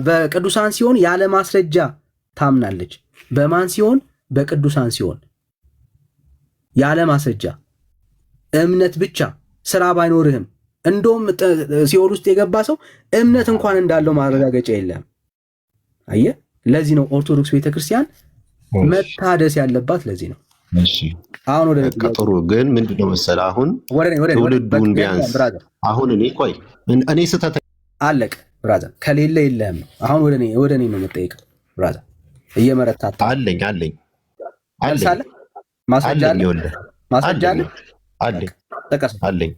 በቅዱሳን ሲሆን ያለ ማስረጃ ታምናለች። በማን ሲሆን? በቅዱሳን ሲሆን ያለ ማስረጃ፣ እምነት ብቻ፣ ስራ ባይኖርህም። እንደውም ሲኦል ውስጥ የገባ ሰው እምነት እንኳን እንዳለው ማረጋገጫ የለም። አየህ፣ ለዚህ ነው ኦርቶዶክስ ቤተክርስቲያን መታደስ ያለባት። ለዚህ ነው። አሁን ወደ ጥሩ ግን ምንድነው መሰለህ፣ አሁን ትውልዱን ቢያንስ አሁን እኔ ስህተት አለቅ ብራዘር፣ ከሌለ የለህም ነው። አሁን ወደ እኔ ነው የምጠይቀው ብራዘር። እየመረታታ አለኝ ማስረጃ አለኝ።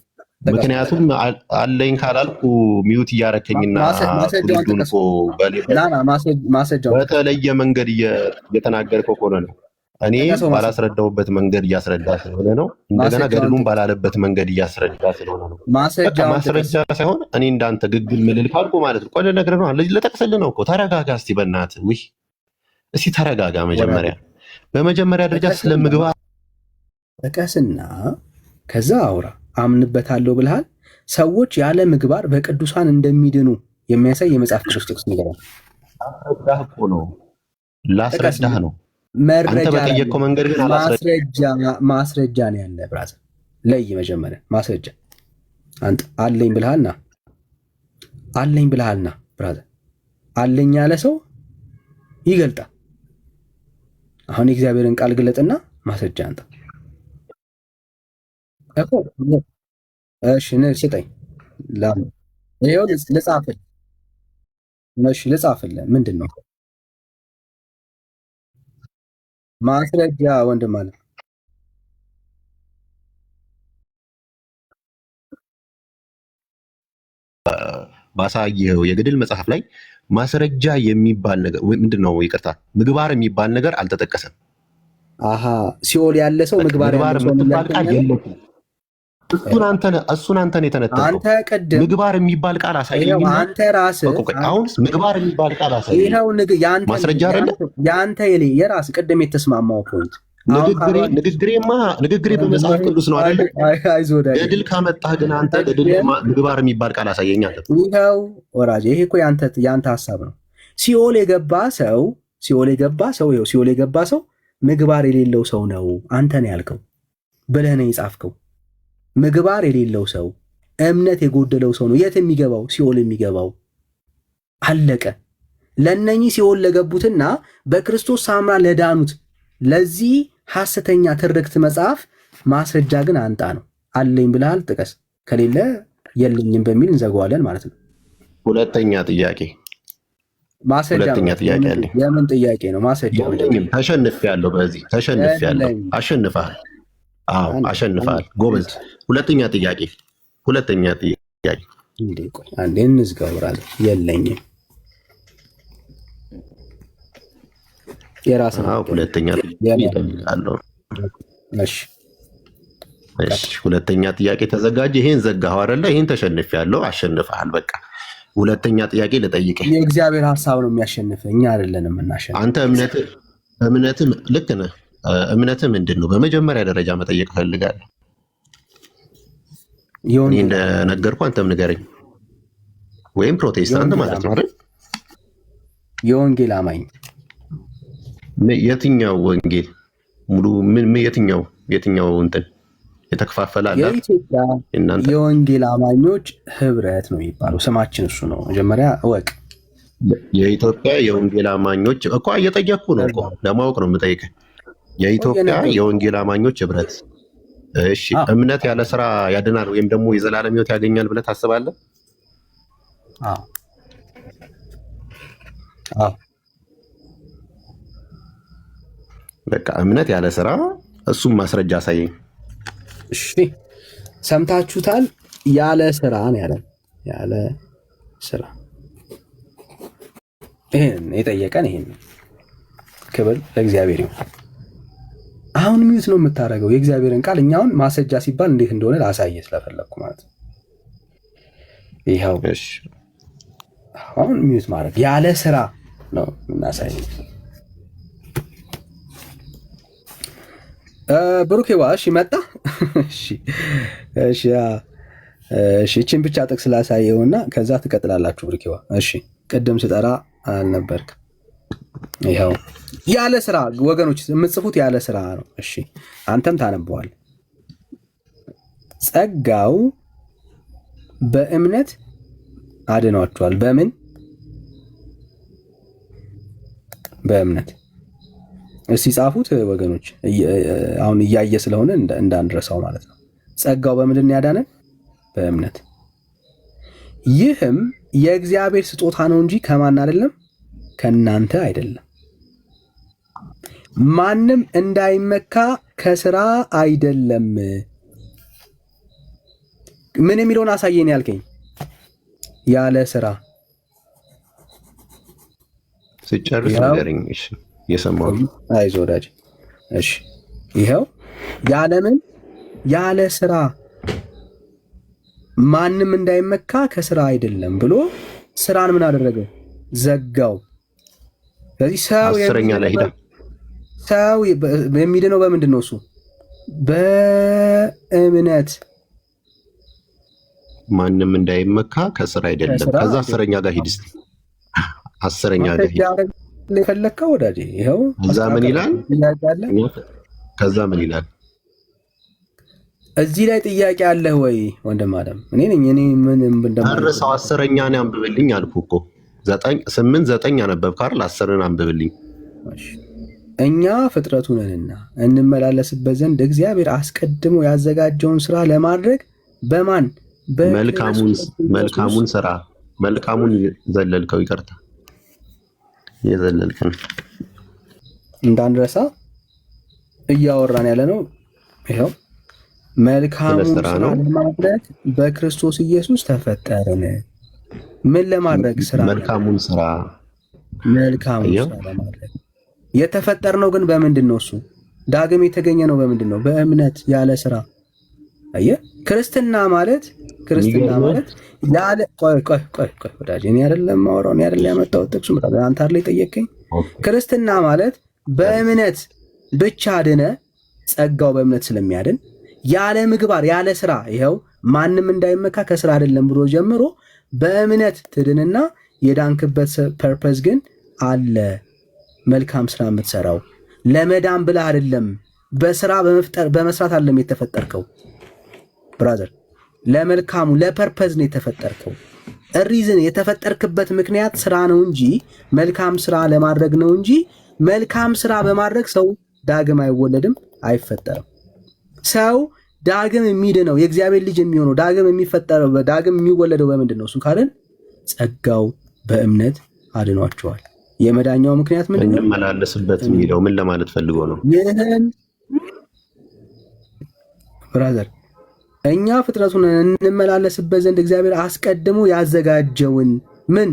ምክንያቱም አለኝ ካላልኩ ሚውት እያረከኝና ትውልዱን እኮ በተለየ መንገድ እየተናገርከው ከሆነ ነው። እኔ ባላስረዳውበት መንገድ እያስረዳ ስለሆነ ነው። እንደገና ገድሉን ባላለበት መንገድ እያስረዳ ስለሆነ ነው። ማስረጃ ሳይሆን እኔ እንዳንተ ግግል ምልል ካልኩ ማለት ነው። ቆደ ነገር ነው ለጠቅስልህ ነው እኮ። ተረጋጋ እስቲ በእናትህ ውይ፣ እስቲ ተረጋጋ። በመጀመሪያ ደረጃ ስለምግባር ጠቀስና ከዛ አውራ። አምንበታለሁ ብለሃል። ሰዎች ያለ ምግባር በቅዱሳን እንደሚድኑ የሚያሳይ የመጽሐፍ ቅዱስ ጥቅስ ንገረን። ላስረዳህ ነው። አንተ በጠየቅከው መንገድ ግን ማስረጃ ነው ያለ ብራዘር። ለይ መጀመሪያ ማስረጃ አንተ አለኝ ብልሃልና አለኝ ብልሃልና ብራዘር አለኝ ያለ ሰው ይገልጣል። አሁን የእግዚአብሔርን ቃል ግለጥና ማስረጃ አንተ እኮ እሺ ስጠኝ ይኸው ልጻፍልህ። እሺ ልጻፍልህ። ምንድን ነው ማስረጃ ወንድም አለ ባሳየው የገድል መጽሐፍ ላይ ማስረጃ የሚባል ነገር ምንድን ነው? ይቅርታ ምግባር የሚባል ነገር አልተጠቀሰም። አሃ ሲኦል ያለ ሰው ምግባር የምትባል ቃል የለችም። እሱን አንተን የተነተነው አንተ ቅድም ምግባር የሚባል ቃል አሳየኝ። አንተ ራስህ አሁን ምግባር የሚባል ቃል አሳየኝ። ይሄው ማስረጃ አይደለ? ያንተ የራስህ ቅድም የተስማማው ፖይንት ንግግሬ በመጽሐፍ ቅዱስ ነው አይደለ? ገድል ካመጣህ ግን አንተ ገድል ምግባር የሚባል ቃል አሳየኝ አለ። ይኸው ወራጅ፣ ይሄ እኮ ያንተ ሀሳብ ነው። ሲኦል የገባ ሰው ምግባር የሌለው ሰው ነው አንተ ነው ያልከው ብለህ ነው የጻፍከው። ምግባር የሌለው ሰው እምነት የጎደለው ሰው ነው የት የሚገባው? ሲኦል የሚገባው። አለቀ። ለነኚህ ሲኦል ለገቡትና በክርስቶስ ሳምራ ለዳኑት ለዚህ ሐሰተኛ ትርክት መጽሐፍ ማስረጃ ግን አንጣ ነው። አለኝ ብለሃል ጥቀስ፣ ከሌለ የለኝም በሚል እንዘጋዋለን ማለት ነው። ሁለተኛ ጥያቄ አለኝ። የምን ጥያቄ ነው? ማስረጃ ተሸንፌያለሁ። በዚህ ተሸንፌያለሁ። አሸንፈሃል። አዎ አሸንፈሃል። ጎበዝ። ሁለተኛ ጥያቄ እንዴ ቆይ አንዴ እንዝጋው። የለኝም የራስህ ሁለተኛ እጠይቃለሁ። እሺ ሁለተኛ ጥያቄ ተዘጋጀ። ይሄን ዘጋኸው አይደለ? ይሄን ተሸንፌያለሁ። አሸንፈሃል። በቃ ሁለተኛ ጥያቄ ልጠይቅህ። የእግዚአብሔር ሐሳብ ነው የሚያሸንፍህ፣ እኛ አይደለንም የምናሸንፍ። አንተ እምነትህ ልክ ነህ። እምነትህ ምንድን ነው? በመጀመሪያ ደረጃ መጠየቅ እፈልጋለሁ። እኔ እንደነገርኩህ አንተም ንገረኝ። ወይም ፕሮቴስታንት ማለት ነው አይደል? የወንጌል አማኝ። የትኛው ወንጌል? ሙሉ የትኛው እንትን የተከፋፈለ አለ? የኢትዮጵያ የወንጌል አማኞች ህብረት ነው የሚባለው። ስማችን እሱ ነው። መጀመሪያ እወቅ። የኢትዮጵያ የወንጌል አማኞች እኮ እየጠየቅኩ ነው እኮ ለማወቅ ነው የምጠይቅህ። የኢትዮጵያ የወንጌል አማኞች ህብረት። እሺ እምነት ያለ ስራ ያድናል ወይም ደግሞ የዘላለም ህይወት ያገኛል ብለህ ታስባለህ? አዎ። በቃ እምነት ያለ ስራ፣ እሱም ማስረጃ አሳየኝ። እሺ ሰምታችሁታል። ያለ ስራ ነው ያለን። ያለ ስራ ይሄን የጠየቀን ይሄን። ክብር ለእግዚአብሔር ይሁን። አሁን ሚዩት ነው የምታደርገው የእግዚአብሔርን ቃል። እኛውን ማስረጃ ሲባል እንዴት እንደሆነ ላሳየ ስለፈለግኩ ማለት ነው። ይኸው አሁን ሚዩት ማድረግ ያለ ስራ ነው የምናሳየው። ብሩኬዋ እሺ መጣ። እሺ እቺን ብቻ ጥቅስ ላሳየውና ከዛ ትቀጥላላችሁ። ብሩኬዋ እሺ ቅድም ስጠራ አልነበርክ? ይኸው ያለ ስራ ወገኖች የምትጽፉት ያለ ስራ ነው። እሺ አንተም ታነበዋል። ጸጋው በእምነት አድኗቸዋል። በምን? በእምነት። እስቲ ጻፉት ወገኖች፣ አሁን እያየ ስለሆነ እንዳንረሳው ማለት ነው። ጸጋው በምንድን ነው ያዳነን? በእምነት። ይህም የእግዚአብሔር ስጦታ ነው እንጂ ከማን አይደለም፣ ከእናንተ አይደለም። ማንም እንዳይመካ ከስራ አይደለም። ምን የሚለውን አሳየን ያልከኝ? ያለ ስራ ስጨርስ ንገረኝ። እሺ የሰማው አይዞህ ወዳጅ። እሺ ይኸው ያለምን ያለ ስራ ማንም እንዳይመካ ከስራ አይደለም ብሎ ስራን ምን አደረገ? ዘጋው። ስለዚህ ሰው የሚድነው በምንድን ነው? እሱ በእምነት። ማንም እንዳይመካ ከስራ አይደለም። ከዛ 10ኛ ጋር ሂድ እስኪ 10ኛ ጋር ሂድ። የፈለግከው ወዳጄ ይኸው። ከዛ ምን ይላል? እዚህ ላይ ጥያቄ አለህ ወይ ወንድም አለም? እኔ ምን ጨርሰው 10ኛን አንብብልኝ አልኩ እኮ 8 9 አነበብክ አይደል? 10ን አንብብልኝ። እኛ ፍጥረቱ ነንና እንመላለስበት ዘንድ እግዚአብሔር አስቀድሞ ያዘጋጀውን ስራ ለማድረግ በማን መልካሙን ስራ መልካሙን ዘለልከው፣ ይቅርታ የዘለልከን እንዳንረሳ እያወራን ያለ ነው። ይኸው መልካሙን ስራ ለማድረግ በክርስቶስ ኢየሱስ ተፈጠርን። ምን ለማድረግ? ስራ መልካሙን ስራ ለማድረግ የተፈጠርነው ግን በምንድን ነው? እሱ ዳግም የተገኘ ነው በምንድን ነው? በእምነት ያለ ስራ። አየህ፣ ክርስትና ማለት ያለ ቆይ ወዳጅ፣ እኔ አይደለም ማወራው፣ እኔ አይደለም ያመጣው ጥቅሱ፣ አንተ አይደል ጠየቀኝ። ክርስትና ማለት በእምነት ብቻ ድነ፣ ጸጋው በእምነት ስለሚያድን ያለ ምግባር ያለ ስራ፣ ይኸው ማንም እንዳይመካ ከስራ አይደለም ብሎ ጀምሮ በእምነት ትድንና የዳንክበት ፐርፐዝ ግን አለ። መልካም ስራ የምትሰራው ለመዳን ብለህ አይደለም፣ በስራ በመስራት አይደለም የተፈጠርከው ብራዘር። ለመልካሙ ለፐርፐዝ ነው የተፈጠርከው። ሪዝን የተፈጠርክበት ምክንያት ስራ ነው እንጂ መልካም ስራ ለማድረግ ነው እንጂ መልካም ስራ በማድረግ ሰው ዳግም አይወለድም፣ አይፈጠርም። ሰው ዳግም የሚድነው የእግዚአብሔር ልጅ የሚሆነው ዳግም የሚፈጠረው ዳግም የሚወለደው በምንድን ነው? እሱ ካልን ጸጋው በእምነት አድኗቸዋል። የመዳኛው ምክንያት ምንድን ነው? እንመላለስበት የሚለው ምን ለማለት ፈልጎ ነው? ይህን ብራዘር እኛ ፍጥረቱን እንመላለስበት ዘንድ እግዚአብሔር አስቀድሞ ያዘጋጀውን ምን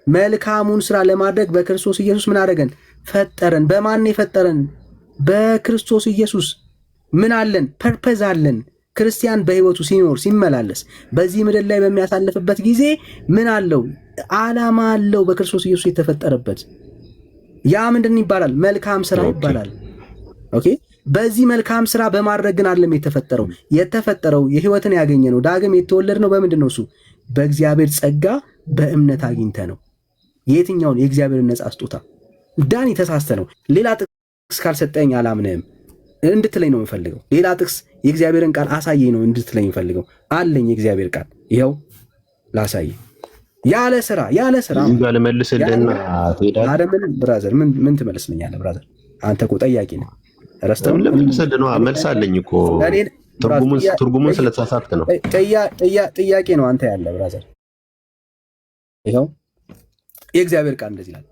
መልካሙን ስራ ለማድረግ በክርስቶስ ኢየሱስ ምን አደረገን? ፈጠረን። በማን የፈጠረን? በክርስቶስ ኢየሱስ። ምን አለን? ፐርፐዝ አለን። ክርስቲያን በህይወቱ ሲኖር ሲመላለስ በዚህ ምድር ላይ በሚያሳልፍበት ጊዜ ምን አለው? ዓላማ አለው። በክርስቶስ ኢየሱስ የተፈጠረበት ያ ምንድን ይባላል? መልካም ስራ ይባላል። ኦኬ። በዚህ መልካም ስራ በማድረግ ግን አይደለም የተፈጠረው የህይወትን ያገኘ ነው። ዳግም የተወለድ ነው በምንድን ነው? እሱ በእግዚአብሔር ጸጋ በእምነት አግኝተ ነው። የትኛውን? የእግዚአብሔርን ነጻ ስጦታ። ዳን የተሳስተ ነው። ሌላ ጥቅስ ካልሰጠኝ አላምንህም እንድትለኝ ነው የምፈልገው። ሌላ ጥቅስ የእግዚአብሔርን ቃል አሳየኝ ነው እንድትለኝ የምፈልገው። አለኝ የእግዚአብሔር ቃል ይኸው ላሳይ። ያለ ስራ ልመልስልህና አደምን ብራዘር ምን ትመልስልኛለህ? ብራዘር አንተ እኮ ጠያቂ ነህ። ረስተው ልመልስልህ ነው። መልስ አለኝ እኮ ትርጉሙን ስለተሳሳትክ ነው። ጥያቄ ነው አንተ ያለ ብራዘር። ይኸው የእግዚአብሔር ቃል እንደዚህ ይላል